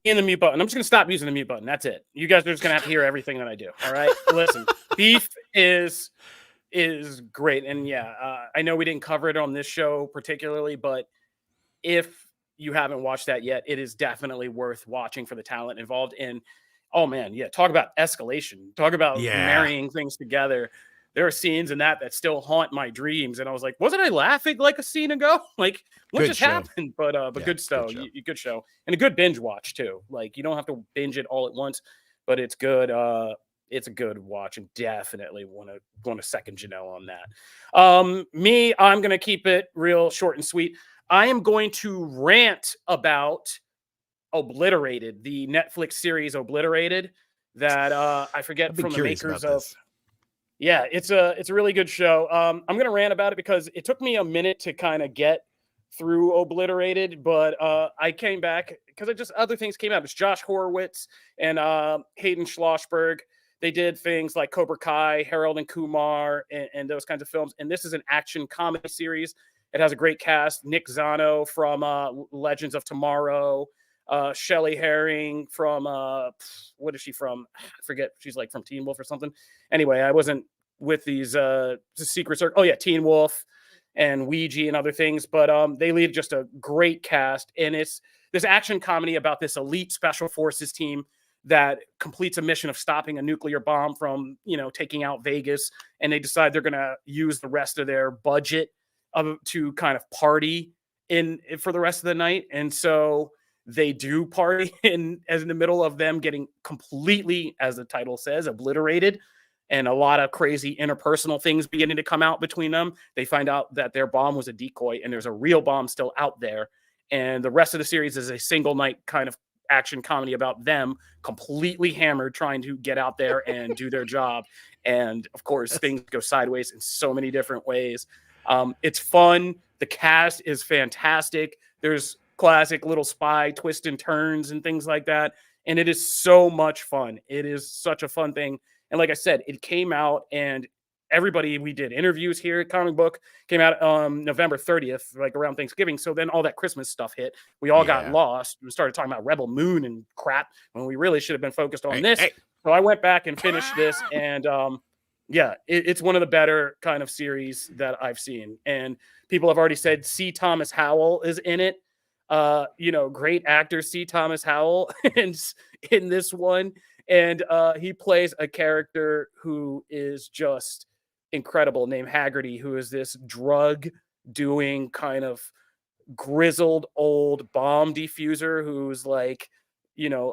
In the mute button. I'm just going to stop using the mute button. That's it. You guys are just going to have to hear everything that I do. All right. Listen, Beef is great. And I know we didn't cover it on this show particularly, but if you haven't watched that yet, it is definitely worth watching for the talent involved. And oh man, talk about escalation. Talk about marrying things together. There are scenes in that still haunt my dreams. And I was like, wasn't I laughing like a scene ago? Like what Good just show. happened? But good show. Good show. And a good binge watch too. Like you don't have to binge it all at once, but it's good. It's a good watch, and definitely want to second Janelle on that. I'm going to keep it real short and sweet. I am going to rant about Obliterated, the Netflix series Obliterated that I forget from the makers of. Yeah, it's a really good show. I'm going to rant about it because it took me a minute to kind of get through Obliterated, but I came back because other things came out. It's Josh Horowitz and Hayden Schlossberg. They did things like Cobra Kai, Harold and Kumar, and those kinds of films. And this is an action comedy series. It has a great cast. Nick Zano from Legends of Tomorrow. Shelley Herring from, what is she from? I forget. She's like from Teen Wolf or something. Anyway, I wasn't with these Secret Circle. Oh, yeah, Teen Wolf and Ouija and other things. But they lead just a great cast. And it's this action comedy about this elite special forces team that completes a mission of stopping a nuclear bomb from, taking out Vegas. And they decide they're going to use the rest of their budget to kind of party for the rest of the night. And so they do party as in the middle of them getting completely, as the title says, obliterated, and a lot of crazy interpersonal things beginning to come out between them. They find out that their bomb was a decoy and there's a real bomb still out there. And the rest of the series is a single night kind of action comedy about them completely hammered trying to get out there and do their job. And of course, things go sideways in so many different ways. It's fun. The cast is fantastic. There's classic little spy twists and turns and things like that. And it is so much fun. It is such a fun thing. And like I said, it came out, and everybody, we did interviews here at Comic Book, came out November 30th, like around Thanksgiving. So then all that Christmas stuff hit. We all got lost. We started talking about Rebel Moon and crap when we really should have been focused on this. So I went back and finished this, and it's one of the better kind of series that I've seen. And people have already said C. Thomas Howell is in it. Great actor C. Thomas Howell in this one. And he plays a character who is just incredible, named Haggerty, who is this drug doing kind of grizzled old bomb diffuser who's like,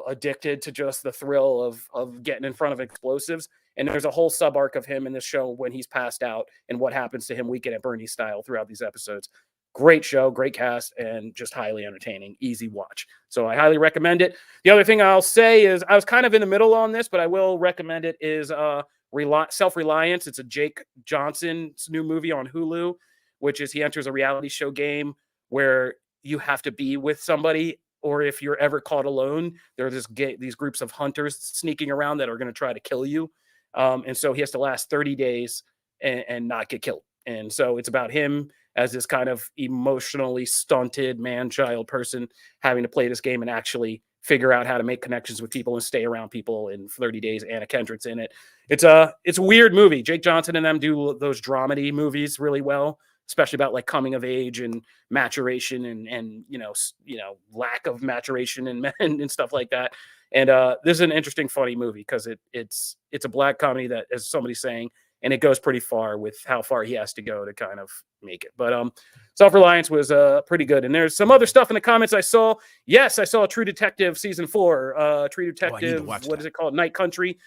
addicted to just the thrill of getting in front of explosives. And there's a whole sub arc of him in this show when he's passed out and what happens to him Weekend at Bernie's style throughout these episodes. Great show, great cast, and just highly entertaining, easy watch. So I highly recommend it. The other thing I'll say is I was kind of in the middle on this, but I will recommend it is Self-Reliance. It's a Jake Johnson's new movie on Hulu, which is he enters a reality show game where you have to be with somebody, or if you're ever caught alone, there are these groups of hunters sneaking around that are going to try to kill you. And so he has to last 30 days and not get killed. And so it's about him as this kind of emotionally stunted man-child person having to play this game and actually figure out how to make connections with people and stay around people in 30 days. Anna Kendrick's in it. It's a weird movie. Jake Johnson and them do those dramedy movies really well, especially about like coming of age and maturation and lack of maturation and stuff like that. And this is an interesting, funny movie because it's a black comedy that, as somebody's saying, and it goes pretty far with how far he has to go to kind of make it. But Self-Reliance was pretty good. And there's some other stuff in the comments I saw. Yes, I saw True Detective season 4. True Detective, what is it called? Night Country.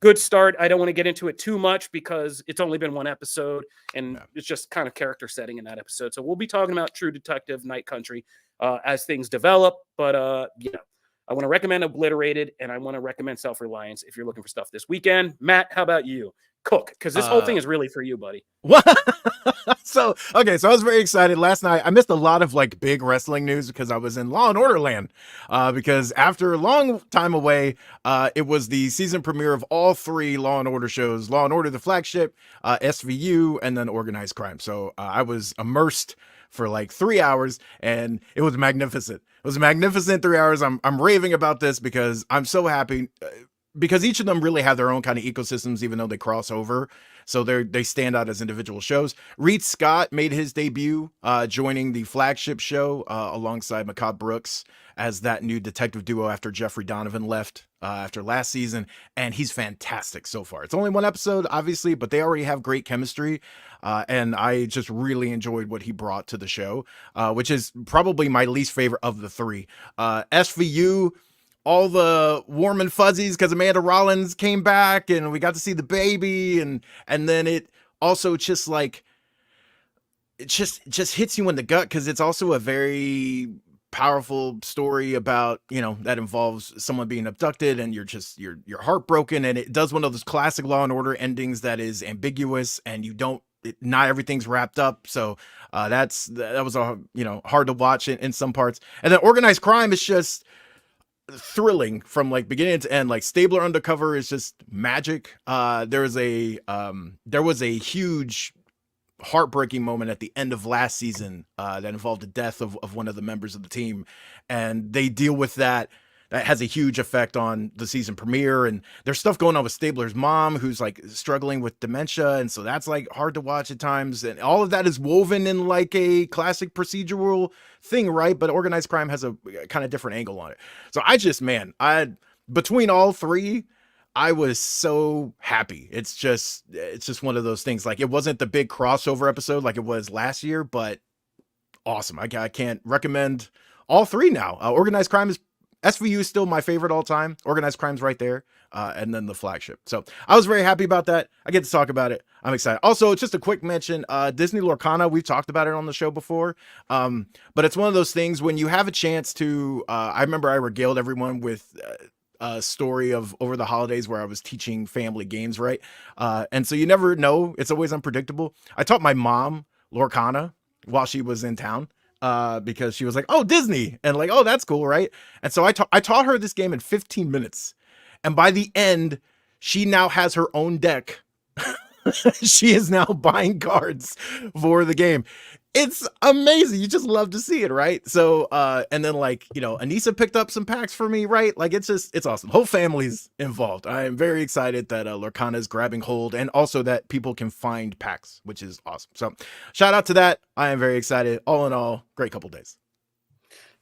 Good start. I don't want to get into it too much because it's only been one episode and it's just kind of character setting in that episode. So we'll be talking about True Detective Night Country as things develop. But I want to recommend Obliterated, and I want to recommend Self-Reliance if you're looking for stuff this weekend. Matt, how about you? Cook, because this whole thing is really for you, buddy. What? So I was very excited last night. I missed a lot of like big wrestling news because I was in Law and Order land. Because after a long time away, it was the season premiere of all 3 Law and Order shows: Law and Order, the flagship, SVU, and then Organized Crime. So I was immersed for like 3 hours, and it was magnificent. It was a magnificent 3 hours. I'm raving about this because I'm so happy. Because each of them really have their own kind of ecosystems, even though they cross over. So they stand out as individual shows. Reed Scott made his debut, joining the flagship show alongside Macabre Brooks as that new detective duo after Jeffrey Donovan left after last season. And he's fantastic so far. It's only one episode, obviously, but they already have great chemistry. And I just really enjoyed what he brought to the show, which is probably my least favorite of the 3. SVU, all the warm and fuzzies because Amanda Rollins came back and we got to see the baby, and then it also just like it just hits you in the gut because it's also a very powerful story about, that involves someone being abducted and you're heartbroken, and it does one of those classic Law and Order endings that is ambiguous and not everything's wrapped up. So that was hard to watch in some parts. And then Organized Crime is just thrilling from like beginning to end. Like Stabler Undercover is just magic. There was a huge heartbreaking moment at the end of last season that involved the death of one of the members of the team, and they deal with that. That has a huge effect on the season premiere, and there's stuff going on with Stabler's mom who's like struggling with dementia, and so that's like hard to watch at times, and all of that is woven in like a classic procedural thing, right? But Organized Crime has a kind of different angle on it. So between all 3, I was so happy. It's just one of those things. Like, it wasn't the big crossover episode like it was last year, but awesome. I can't recommend all 3 now. Organized Crime is SVU is still my favorite all time. Organized Crime's right there. And then the flagship. So I was very happy about that. I get to talk about it. I'm excited. Also, just a quick mention, Disney Lorcana, we've talked about it on the show before. But it's one of those things when you have a chance to, I remember I regaled everyone with a story of over the holidays where I was teaching family games, right? And so you never know. It's always unpredictable. I taught my mom Lorcana while she was in town. Because she was like, oh, Disney, and like, oh, that's cool, right? And so I taught her this game in 15 minutes, and by the end, she now has her own deck. She is now buying cards for the game. It's amazing. You just love to see it, right? So, and then like, Anissa picked up some packs for me, right? Like it's awesome. Whole family's involved. I am very excited that Lorcana is grabbing hold, and also that people can find packs, which is awesome. So shout out to that. I am very excited. All in all, great couple days.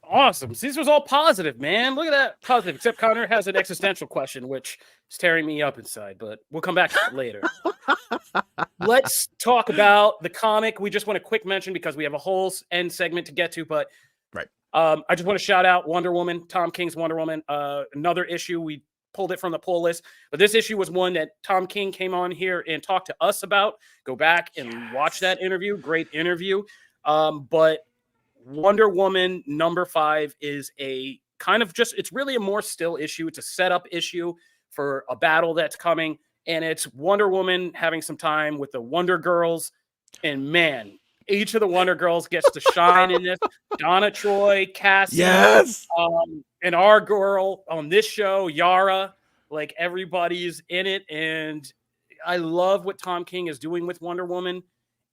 Awesome. This was all positive, man. Look at that. Positive. Except Connor has an existential question, which is tearing me up inside, but we'll come back to that later. Let's talk about the comic. We just want a quick mention because we have a whole end segment to get to, but right. I just want to shout out Wonder Woman, Tom King's Wonder Woman. Another issue. We pulled it from the pull list, but this issue was one that Tom King came on here and talked to us about. Go back and watch that interview. Great interview. But Wonder Woman #5 is a kind of it's really a more still issue. It's a setup issue for a battle that's coming. And it's Wonder Woman having some time with the Wonder Girls. And man, each of the Wonder Girls gets to shine in this. Donna Troy, Cassie, yes, and our girl on this show, Yara. Like everybody's in it. And I love what Tom King is doing with Wonder Woman,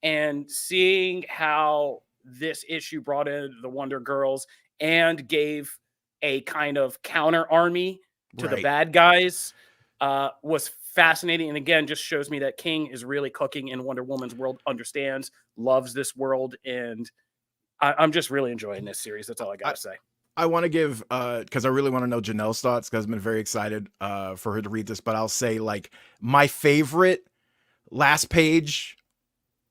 and seeing how this issue brought in the Wonder Girls and gave a kind of counter army to the bad guys was fascinating. And again, just shows me that King is really cooking in Wonder Woman's world, understands, loves this world. And I'm just really enjoying this series. That's all I got to say. I want to give, because I really want to know Janelle's thoughts, because I've been very excited for her to read this. But I'll say, like, my favorite last page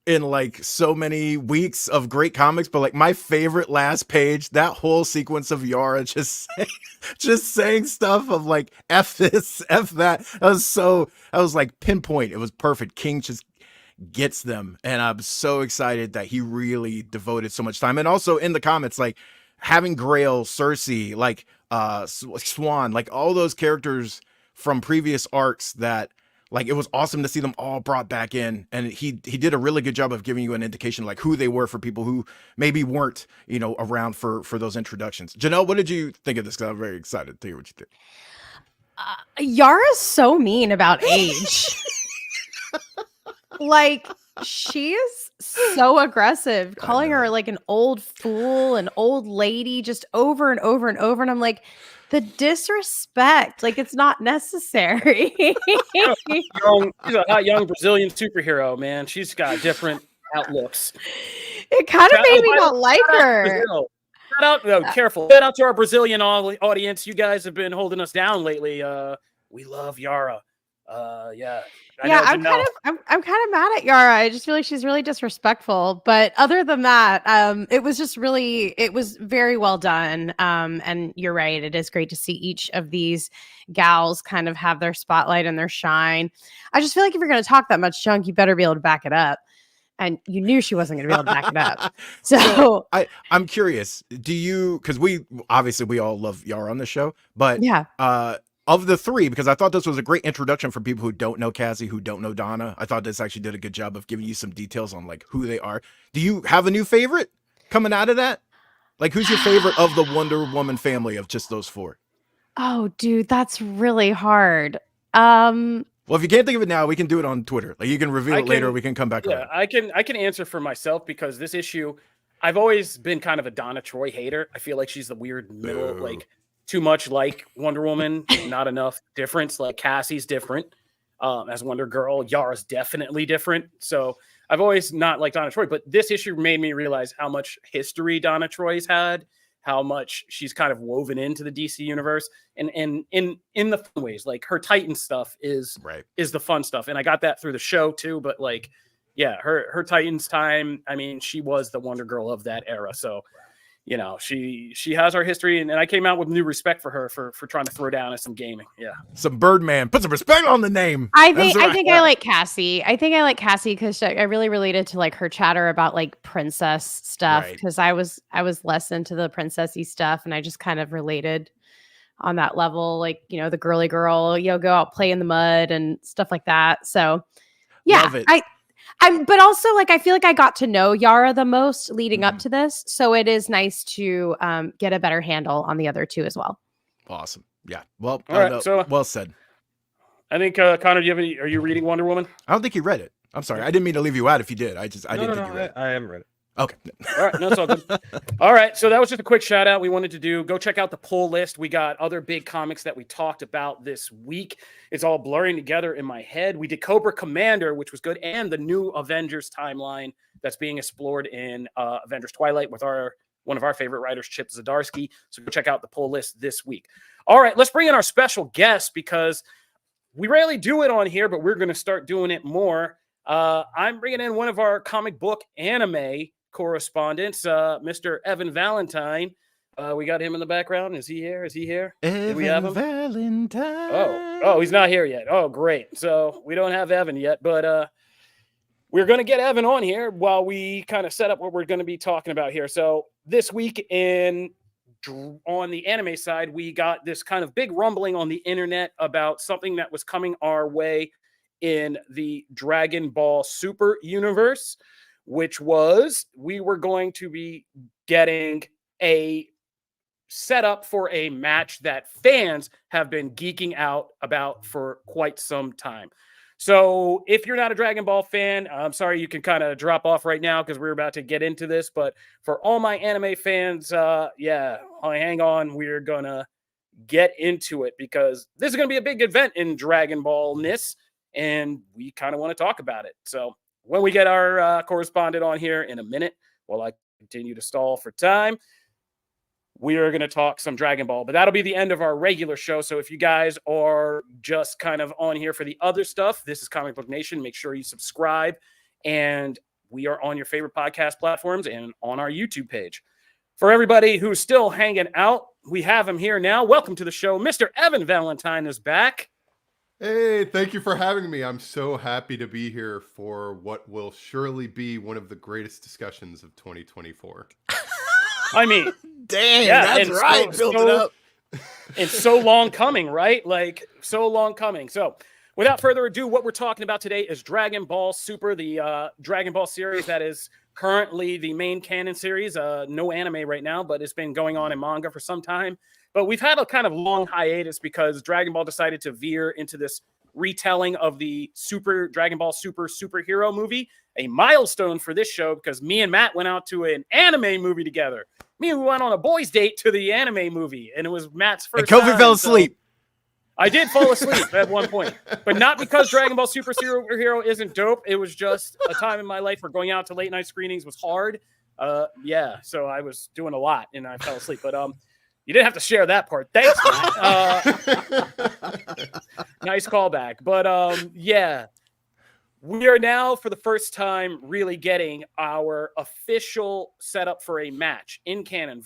in like so many weeks of great comics, but like my favorite last page, that whole sequence of Yara just saying stuff of like F this, F that. I was like pinpoint. It was perfect. King just gets them. And I'm so excited that he really devoted so much time. And also in the comments, like having Grail, Cersei, like Swan, like all those characters from previous arcs that, like, it was awesome to see them all brought back in. And he did a really good job of giving you an indication, like, who they were for people who maybe weren't, around for those introductions. Janelle, what did you think of this? Because I'm very excited to hear what you think. Yara's so mean about age. Like, she is so aggressive, calling her like an old fool, an old lady, just over and over and over. And I'm like, the disrespect, like it's not necessary. She's a hot young Brazilian superhero, man. She's got different outlooks. It kind of made me not like her. Shout out, careful. Shout out to our Brazilian audience. You guys have been holding us down lately. We love Yara. Yeah. I'm kind of mad at Yara. I just feel like she's really disrespectful. But other than that, it was very well done. And you're right. It is great to see each of these gals kind of have their spotlight and their shine. I just feel like if you're going to talk that much junk, you better be able to back it up. And you knew she wasn't going to be able to back it up. So I'm curious. Do you? Because we all love Yara on the show, but yeah. Of the three, because I thought this was a great introduction for people who don't know Cassie, who don't know Donna. I thought this actually did a good job of giving you some details on like who they are. Do you have a new favorite coming out of that? Like, who's your favorite of the Wonder Woman family of just those four? Oh, dude, that's really hard. Well, if you can't think of it now, we can do it on Twitter. Like, you can reveal it later. We can come back. Yeah, I can answer for myself, because this issue, I've always been kind of a Donna Troy hater. I feel like she's the weird middle, like too much like Wonder Woman, not enough difference. Like Cassie's different as Wonder Girl. Yara's definitely different. So I've always not liked Donna Troy, but this issue made me realize how much history Donna Troy's had, how much she's kind of woven into the DC universe, and in the fun ways. Like her Titan stuff is the fun stuff, and I got that through the show too. But like, yeah, her Titans time. I mean, she was the Wonder Girl of that era. So, she has our history, and I came out with new respect for her for trying to throw down at some gaming. Yeah, some Birdman. Put some respect on the name. I think I like Cassie. I think I like Cassie because I really related to like her chatter about like princess stuff, because I was less into the princessy stuff, and I just kind of related on that level, like the girly girl, go out play in the mud and stuff like that. So yeah, but also like I feel like I got to know Yara the most leading up to this, so it is nice to get a better handle on the other two as well. Awesome. Yeah. Well, all right, so well said. I think Connor, are you reading Wonder Woman? I don't think you read it. I'm sorry. I didn't mean to leave you out if you did. I didn't think you read it. I haven't read it. Okay. All right, no, it's all good. All right, so that was just a quick shout out we wanted to do. Go check out the pull list. We got other big comics that we talked about this week. It's all blurring together in my head. We did Cobra Commander, which was good, and the new Avengers timeline that's being explored in Avengers Twilight with one of our favorite writers, Chip Zdarsky. So go check out the pull list this week. All right, let's bring in our special guest because we rarely do it on here, but we're going to start doing it more. I'm bringing in one of our comic book anime correspondents, Mr. Evan Valentine. We got him in the background. Is he here? Did we have him? Valentine. Oh, he's not here yet. Oh, great. So we don't have Evan yet, but we're going to get Evan on here while we kind of set up what we're going to be talking about here. So this week on the anime side, we got this kind of big rumbling on the internet about something that was coming our way in the Dragon Ball Super universe, which was we were going to be getting a setup for a match that fans have been geeking out about for quite some time. So if you're not a Dragon Ball fan, I'm sorry, you can kind of drop off right now because we're about to get into this. But for all my anime fans, hang on. We're going to get into it because this is going to be a big event in Dragon Ball-ness, and we kind of want to talk about it. So when we get our correspondent on here in a minute, while I continue to stall for time, we are going to talk some Dragon Ball, but that'll be the end of our regular show. So if you guys are just kind of on here for the other stuff, this is Comic Book Nation. Make sure you subscribe, and we are on your favorite podcast platforms and on our YouTube page. For everybody who's still hanging out, we have him here now. Welcome to the show. Mr. Evan Valentine is back. Hey, thank you for having me. I'm so happy to be here for what will surely be one of the greatest discussions of 2024. I mean, dang, that's right. Build it up. It's so long coming, right? Like, so long coming. So, without further ado, what we're talking about today is Dragon Ball Super, the Dragon Ball series that is currently the main canon series. No anime right now, but it's been going on in manga for some time. But we've had a kind of long hiatus because Dragon Ball decided to veer into this retelling of the Super Dragon Ball Super superhero movie, a milestone for this show because me and Matt went out to an anime movie together. Me and we went on a boys' date to the anime movie, and it was Matt's first time. And Kofi fell asleep. I did fall asleep at one point, but not because Dragon Ball Super superhero isn't dope. It was just a time in my life where going out to late night screenings was hard. So I was doing a lot, and I fell asleep. But you didn't have to share that part. Thanks, Matt. Nice callback. But we are now, for the first time, really getting our official setup for a match in canon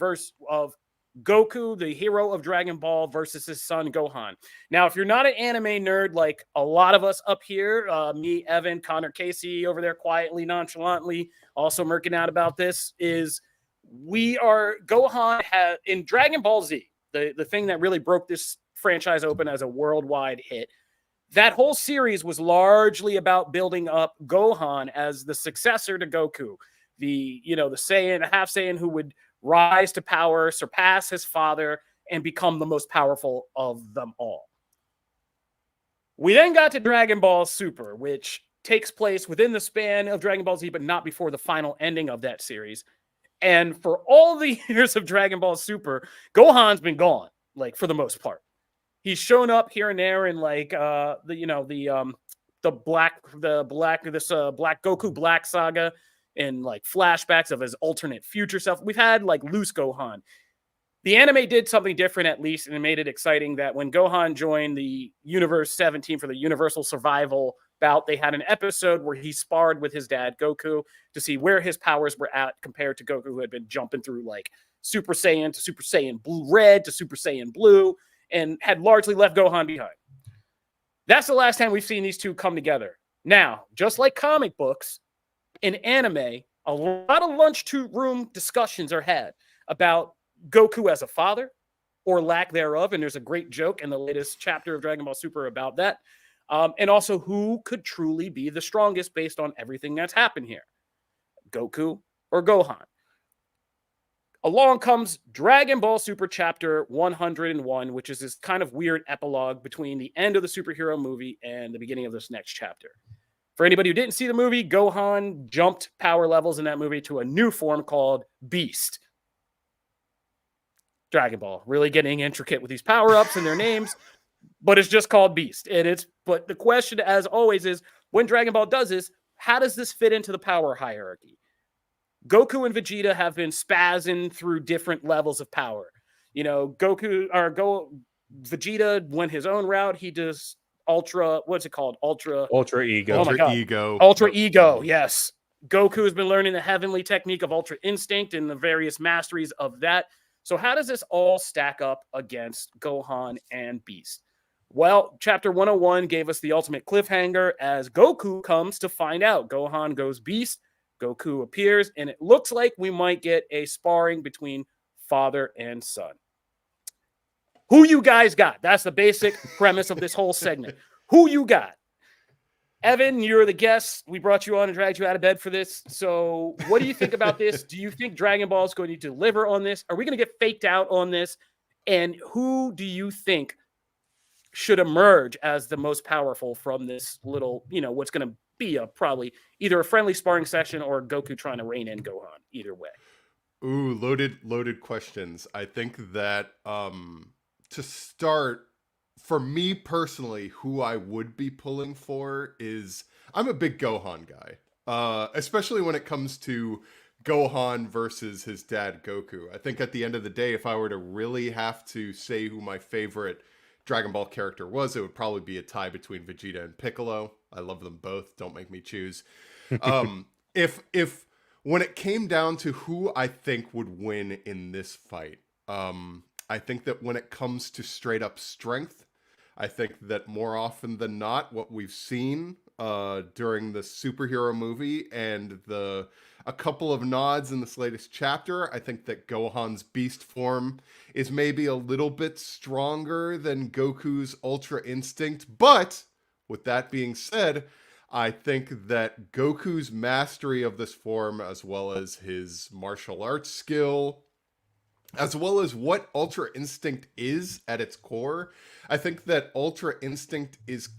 of Goku, the hero of Dragon Ball, versus his son Gohan. Now, if you're not an anime nerd like a lot of us up here, me, Evan, Connor, Casey over there quietly, nonchalantly, also murking out about this, is Gohan in Dragon Ball Z, the thing that really broke this franchise open as a worldwide hit. That whole series was largely about building up Gohan as the successor to Goku, the Saiyan, half Saiyan who would rise to power, surpass his father, and become the most powerful of them all. We then got to Dragon Ball Super, which takes place within the span of Dragon Ball Z, but not before the final ending of that series. And for all the years of Dragon Ball Super, Gohan's been gone, like, for the most part. He's shown up here and there in like Black Goku Black saga and like flashbacks of his alternate future self. We've had like loose Gohan. The anime did something different at least, and it made it exciting that when Gohan joined the Universe 17 for the Universal Survival bout, they had an episode where he sparred with his dad Goku to see where his powers were at compared to Goku, who had been jumping through like Super Saiyan to Super Saiyan Blue Red to Super Saiyan Blue, and had largely left Gohan behind. That's the last time we've seen these two come together. Now, just like comic books, in anime, a lot of lunchroom discussions are had about Goku as a father, or lack thereof, and there's a great joke in the latest chapter of Dragon Ball Super about that, and also who could truly be the strongest based on everything that's happened here, Goku or Gohan. Along comes Dragon Ball Super Chapter 101, which is this kind of weird epilogue between the end of the superhero movie and the beginning of this next chapter. For anybody who didn't see the movie, Gohan jumped power levels in that movie to a new form called Beast. Dragon Ball, really getting intricate with these power-ups and their names, but it's just called Beast. But the question, as always, is when Dragon Ball does this, how does this fit into the power hierarchy? Goku and Vegeta have been spazzing through different levels of power. Vegeta went his own route. He does Ultra, what's it called? Ultra Ego. Oh my God. Ego. Ultra Ego, yes. Goku has been learning the heavenly technique of Ultra Instinct and the various masteries of that. So how does this all stack up against Gohan and Beast? Well, Chapter 101 gave us the ultimate cliffhanger as Goku comes to find out. Gohan goes Beast, Goku appears, and it looks like we might get a sparring between father and son. Who you guys got? That's the basic premise of this whole segment. Who you got? Evan, you're the guest. We brought you on and dragged you out of bed for this. So what do you think about this? Do you think Dragon Ball is going to deliver on this? Are we going to get faked out on this? And who do you think should emerge as the most powerful from this little, what's going to be probably either a friendly sparring session or Goku trying to rein in Gohan? Either way. Ooh, loaded questions. I think that to start, for me personally, who I would be pulling for is, I'm a big Gohan guy, especially when it comes to Gohan versus his dad Goku. I think at the end of the day, if I were to really have to say who my favorite Dragon Ball character was, it would probably be a tie between Vegeta and Piccolo. I love them both. Don't make me choose. If when it came down to who I think would win in this fight, I think that when it comes to straight up strength, I think that more often than not, what we've seen during the superhero movie and a couple of nods in this latest chapter, I think that Gohan's beast form is maybe a little bit stronger than Goku's Ultra Instinct. But with that being said, I think that Goku's mastery of this form, as well as his martial arts skill, as well as what Ultra Instinct is at its core, I think that Ultra Instinct is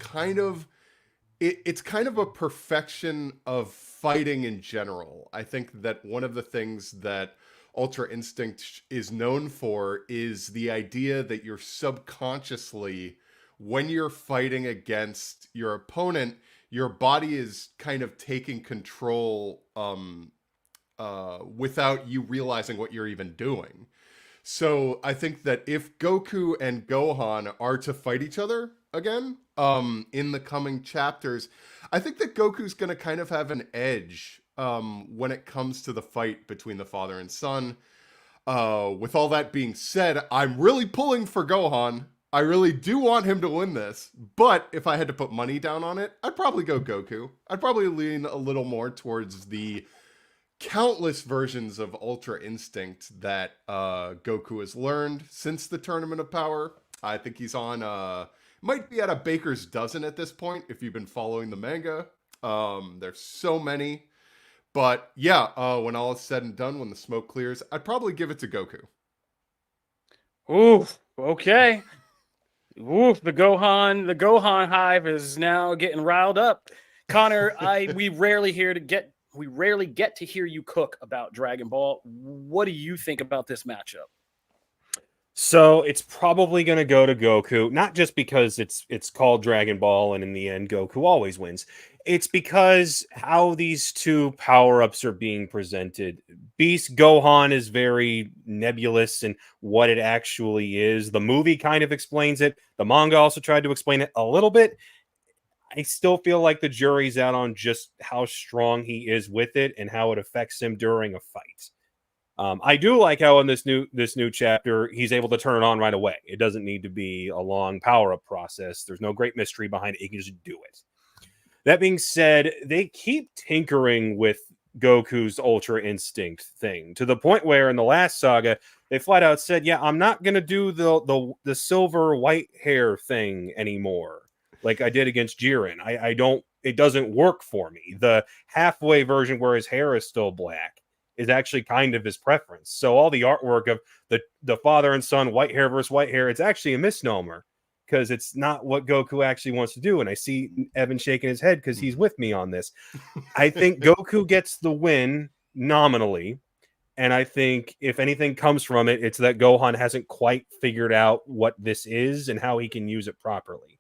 it's kind of a perfection of fighting in general. I think that one of the things that Ultra Instinct is known for is the idea that you're subconsciously, when you're fighting against your opponent, your body is kind of taking control without you realizing what you're even doing. So I think that if Goku and Gohan are to fight each other again in the coming chapters, I think that Goku's going to kind of have an edge when it comes to the fight between the father and son. With all that being said, I'm really pulling for Gohan. I really do want him to win this, but if I had to put money down on it, I'd probably go Goku. I'd probably lean a little more towards the countless versions of Ultra Instinct that Goku has learned since the Tournament of Power. I think he's on, might be at a baker's dozen at this point if you've been following the manga. There's so many. But yeah, when all is said and done, when the smoke clears, I'd probably give it to Goku. Ooh, okay. Ooh, the Gohan hive is now getting riled up. Connor, we rarely get to hear you cook about Dragon Ball. What do you think about this matchup? So it's probably going to go to Goku, not just because it's called Dragon Ball and in the end Goku always wins. It's because how these two power-ups are being presented. Beast Gohan is very nebulous in what it actually is. The movie kind of explains it. The manga also tried to explain it a little bit. I still feel like the jury's out on just how strong he is with it and how it affects him during a fight. I do like how in this new chapter, he's able to turn it on right away. It doesn't need to be a long power-up process. There's no great mystery behind it. He can just do it. That being said, they keep tinkering with Goku's Ultra Instinct thing to the point where in the last saga, they flat out said, yeah, I'm not going to do the silver white hair thing anymore like I did against Jiren. It doesn't work for me. The halfway version where his hair is still black is actually kind of his preference. So all the artwork of the father and son, white hair versus white hair, it's actually a misnomer because it's not what Goku actually wants to do. And I see Evan shaking his head because he's with me on this. I think Goku gets the win nominally. And I think if anything comes from it, it's that Gohan hasn't quite figured out what this is and how he can use it properly.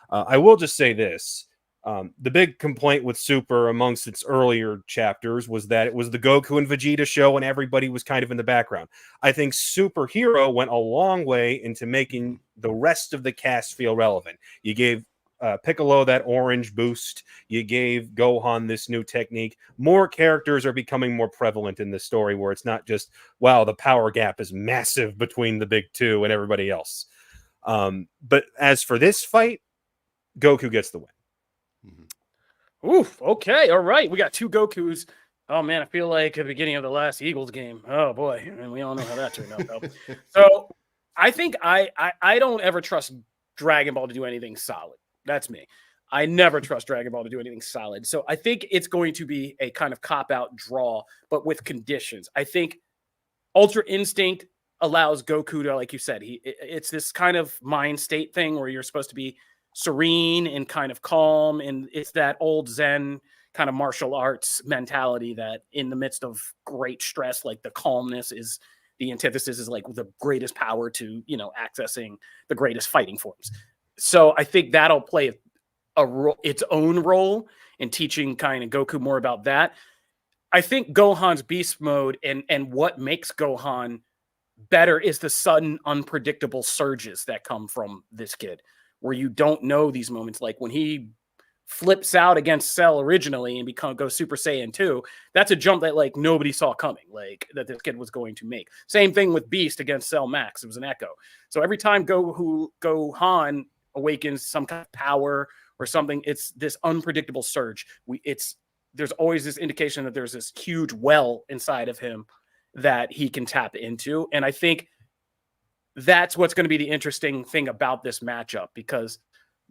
I will just say this. The big complaint with Super amongst its earlier chapters was that it was the Goku and Vegeta show and everybody was kind of in the background. I think Super Hero went a long way into making the rest of the cast feel relevant. You gave Piccolo that orange boost. You gave Gohan this new technique. More characters are becoming more prevalent in this story where it's not just, wow, the power gap is massive between the big two and everybody else. But as for this fight, Goku gets the win. Oof. Okay. All right. We got two Gokus. Oh man, I feel like at the beginning of the last Eagles game. Oh boy, and we all know how that turned out. Though. So I think I don't ever trust Dragon Ball to do anything solid. That's me. I never trust Dragon Ball to do anything solid. So I think it's going to be a kind of cop-out draw, but with conditions. I think Ultra Instinct allows Goku to, like you said, it's this kind of mind state thing where you're supposed to be serene and kind of calm. And it's that old Zen kind of martial arts mentality that in the midst of great stress, like the calmness is the antithesis is like the greatest power to, accessing the greatest fighting forms. So I think that'll play its own role in teaching kind of Goku more about that. I think Gohan's beast mode and what makes Gohan better is the sudden unpredictable surges that come from this kid, where you don't know these moments. Like when he flips out against Cell originally and goes Super Saiyan 2, that's a jump that like nobody saw coming, like that this kid was going to make. Same thing with Beast against Cell Max. It was an echo. So every time Gohan awakens some kind of power or something, it's this unpredictable surge. There's always this indication that there's this huge well inside of him that he can tap into. And I think that's what's going to be the interesting thing about this matchup, because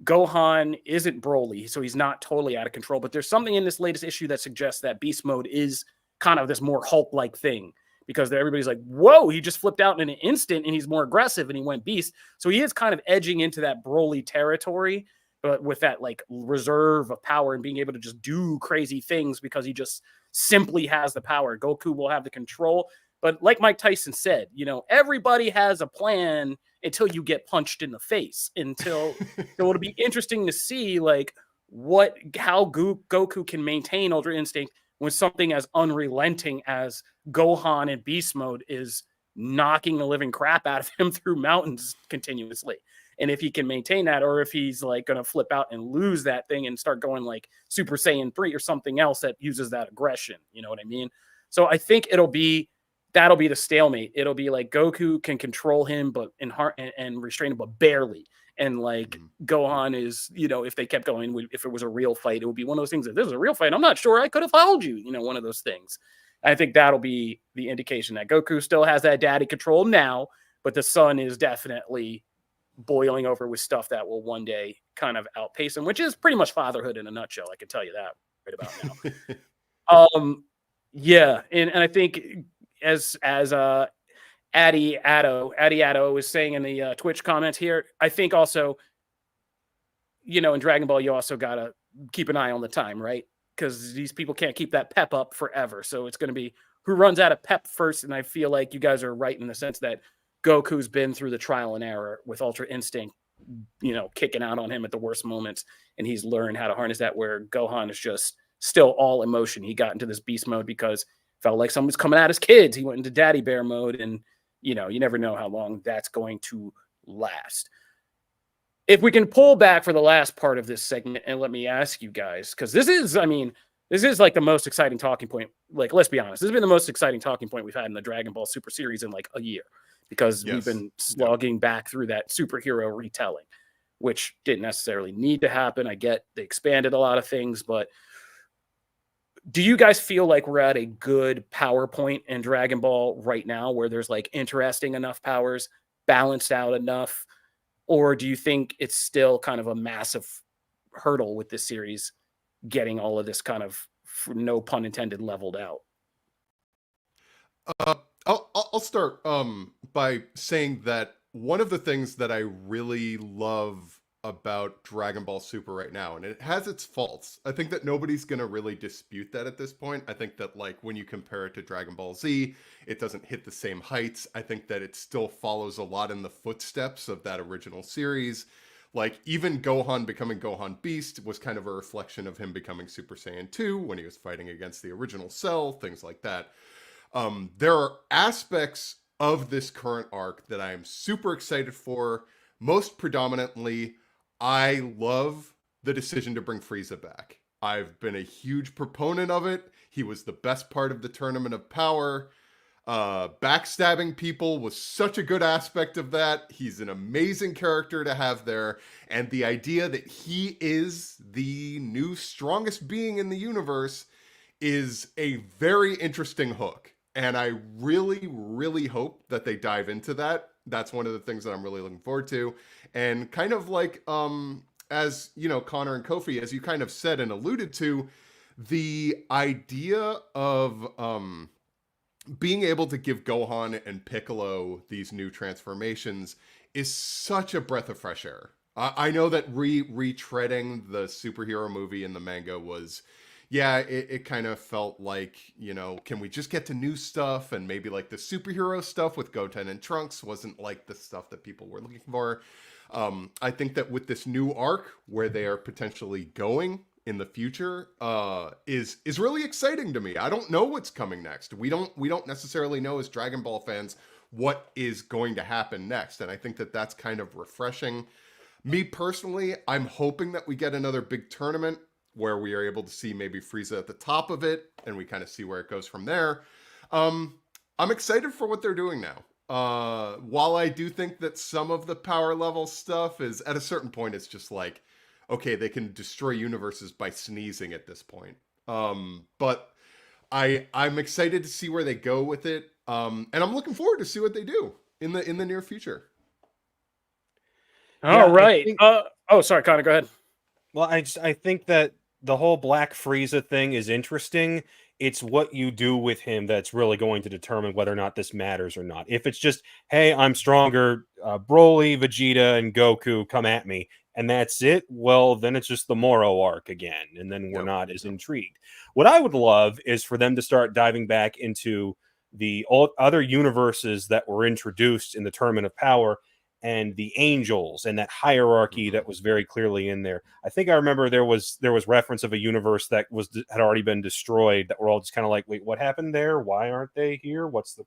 Gohan isn't Broly, so he's not totally out of control. But there's something in this latest issue that suggests that Beast Mode is kind of this more Hulk-like thing, because everybody's like, whoa, he just flipped out in an instant and he's more aggressive and he went Beast. So he is kind of edging into that Broly territory, but with that like reserve of power and being able to just do crazy things because he just simply has the power. Goku will have the control. But like Mike Tyson said, everybody has a plan until you get punched in the face. So it'll be interesting to see like how Goku can maintain Ultra Instinct when something as unrelenting as Gohan in Beast Mode is knocking the living crap out of him through mountains continuously. And if he can maintain that, or if he's like going to flip out and lose that thing and start going like Super Saiyan 3 or something else that uses that aggression, you know what I mean? So I think that'll be the stalemate. It'll be like Goku can control him, but and restrain him, but barely. And like Gohan is, if they kept going, if it was a real fight, it would be one of those things. If this is a real fight, I'm not sure I could have followed you. One of those things. I think that'll be the indication that Goku still has that daddy control now, but the son is definitely boiling over with stuff that will one day kind of outpace him, which is pretty much fatherhood in a nutshell. I can tell you that right about now. Yeah. And I think as Addy Addo was saying in the Twitch comments here, I think also, in Dragon Ball, you also got to keep an eye on the time, right? Because these people can't keep that pep up forever. So it's going to be who runs out of pep first. And I feel like you guys are right in the sense that Goku's been through the trial and error with Ultra Instinct, kicking out on him at the worst moments. And he's learned how to harness that, where Gohan is just still all emotion. He got into this beast mode because felt like someone was coming at his kids. He went into daddy bear mode, and, you never know how long that's going to last. If we can pull back for the last part of this segment, and let me ask you guys, because this is like the most exciting talking point. Like, let's be honest, this has been the most exciting talking point we've had in the Dragon Ball Super series in like a year, because we've been slogging back through that superhero retelling, which didn't necessarily need to happen. I get they expanded a lot of things, but do you guys feel like we're at a good power point in Dragon Ball right now where there's like interesting enough powers, balanced out enough? Or do you think it's still kind of a massive hurdle with this series getting all of this kind of, no pun intended, leveled out? I'll start by saying that one of the things that I really love about Dragon Ball Super right now, and it has its faults. I think that nobody's gonna really dispute that at this point. I think that like when you compare it to Dragon Ball Z, it doesn't hit the same heights. I think that it still follows a lot in the footsteps of that original series. Like even Gohan becoming Gohan Beast was kind of a reflection of him becoming Super Saiyan 2 when he was fighting against the original Cell, things like that. There are aspects of this current arc that I am super excited for. Most predominantly, I love the decision to bring Frieza back. I've been a huge proponent of it. He was the best part of the Tournament of Power. Backstabbing people was such a good aspect of that. He's an amazing character to have there. And the idea that he is the new strongest being in the universe is a very interesting hook. And I really, really hope that they dive into that. That's one of the things that I'm really looking forward to. And kind of like, as you know, Connor and Kofi, as you kind of said and alluded to, the idea of being able to give Gohan and Piccolo these new transformations is such a breath of fresh air. I know that retreading the superhero movie in the manga was, yeah, it kind of felt like, you know, can we just get to new stuff? And maybe like the superhero stuff with Goten and Trunks wasn't like the stuff that people were looking for. I think that with this new arc where they are potentially going in the future is really exciting to me. I don't know what's coming next. We don't necessarily know as Dragon Ball fans what is going to happen next. And I think that that's kind of refreshing. Me personally, I'm hoping that we get another big tournament where we are able to see maybe Frieza at the top of it, and we kind of see where it goes from there. I'm excited for what they're doing now. While I do think that some of the power level stuff is, at a certain point, it's just like, okay, they can destroy universes by sneezing at this point. But I'm excited to see where they go with it, and I'm looking forward to see what they do in the near future. All right. Sorry, Connor, go ahead. Well, I think that the whole Black Frieza thing is interesting. It's what you do with him that's really going to determine whether or not this matters or not. If it's just, hey, I'm stronger, Broly, Vegeta, and Goku come at me, and that's it, well, then it's just the Moro arc again, and then we're not as intrigued. What I would love is for them to start diving back into the other universes that were introduced in the Tournament of Power, and the angels and that hierarchy that was very clearly in there. I think I remember there was reference of a universe that had already been destroyed that we're all just kind of like, wait, what happened there? Why aren't they here? What's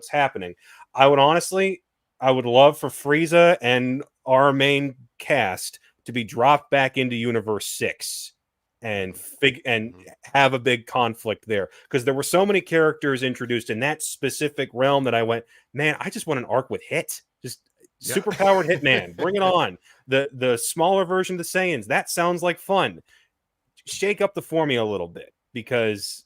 happening? I would love for Frieza and our main cast to be dropped back into Universe 6 and have a big conflict there, because there were so many characters introduced in that specific realm that I went, man, I just want an arc with Hit. Just superpowered Hitman, bring it on. The smaller version of the Saiyans, that sounds like fun. Shake up the formula a little bit, because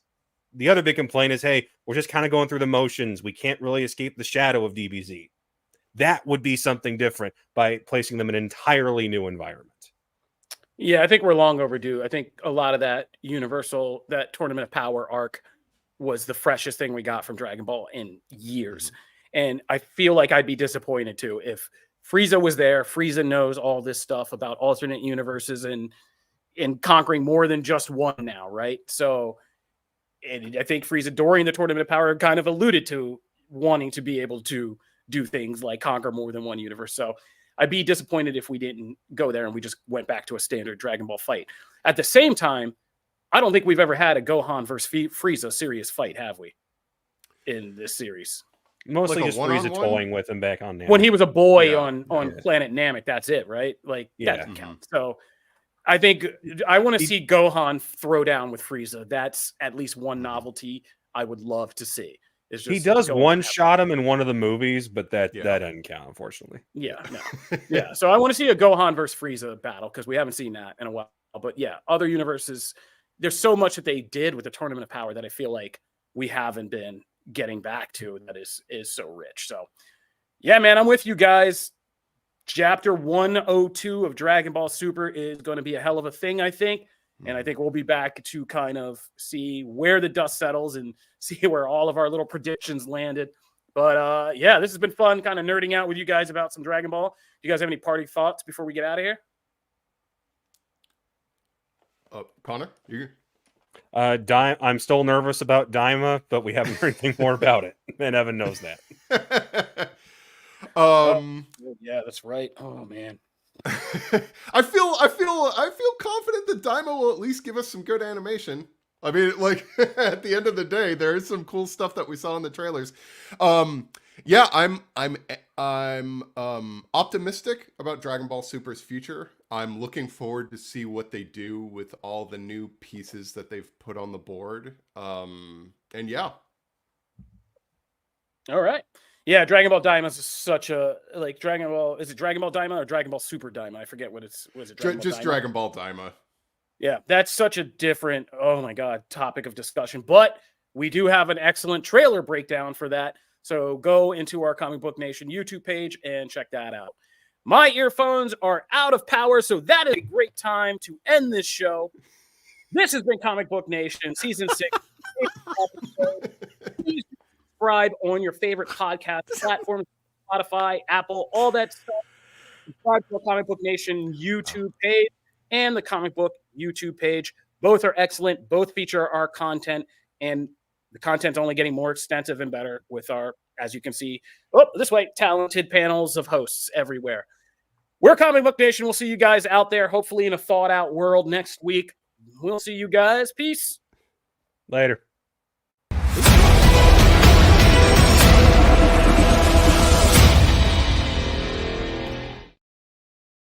the other big complaint is, hey, we're just kind of going through the motions. We can't really escape the shadow of DBZ. That would be something different by placing them in an entirely new environment. Yeah, I think we're long overdue. I think a lot of that that Tournament of Power arc was the freshest thing we got from Dragon Ball in years. And I feel like I'd be disappointed too if Frieza was there. Frieza knows all this stuff about alternate universes and conquering more than just one now, right? So I think Frieza during the Tournament of Power kind of alluded to wanting to be able to do things like conquer more than one universe. So I'd be disappointed if we didn't go there and we just went back to a standard Dragon Ball fight. At the same time, I don't think we've ever had a Gohan versus Frieza serious fight, have we, in this series? Mostly Like just Frieza toying with him back on Namek. When he was a boy on planet Namek, that's it, right? Like, that doesn't count. So I think I want to see Gohan throw down with Frieza. That's at least one novelty I would love to see. Just he does one-shot him in one of the movies, but that doesn't count, unfortunately. Yeah, no. Yeah, so I want to see a Gohan versus Frieza battle, because we haven't seen that in a while. But yeah, other universes, there's so much that they did with the Tournament of Power that I feel like we haven't been getting back to, that is so rich. So yeah, man, I'm with you guys. Chapter 102 of Dragon Ball Super is going to be a hell of a thing, I think. And I think we'll be back to kind of see where the dust settles and see where all of our little predictions landed. But yeah, this has been fun kind of nerding out with you guys about some Dragon Ball. Do you guys have any party thoughts before we get out of here? Connor, you? I'm still nervous about Daima, but we haven't heard anything more about it. And Evan knows that. Yeah, that's right. Oh man. I feel confident that Daima will at least give us some good animation. I mean, like at the end of the day, there is some cool stuff that we saw in the trailers. Yeah, I'm optimistic about Dragon Ball Super's future. I'm looking forward to see what they do with all the new pieces that they've put on the board. And yeah. All right. Yeah, Dragon Ball Daima is such a like Dragon Ball. Is it Dragon Ball Daima or Dragon Ball Super Daima? I forget what it's. Was it just Dragon Ball Daima? Yeah, that's such a different, oh my God, topic of discussion. But we do have an excellent trailer breakdown for that. So go into our Comic Book Nation YouTube page and check that out. My earphones are out of power, so that is a great time to end this show. This has been Comic Book Nation, Season 6. Please subscribe on your favorite podcast platforms, Spotify, Apple, all that stuff. Subscribe to the Comic Book Nation YouTube page and the Comic Book YouTube page. Both are excellent. Both feature our content, and the content's only getting more extensive and better with our, as you can see, this way, talented panels of hosts everywhere. We're Comic Book Nation. We'll see you guys out there, hopefully in a thawed-out world next week. We'll see you guys. Peace. Later.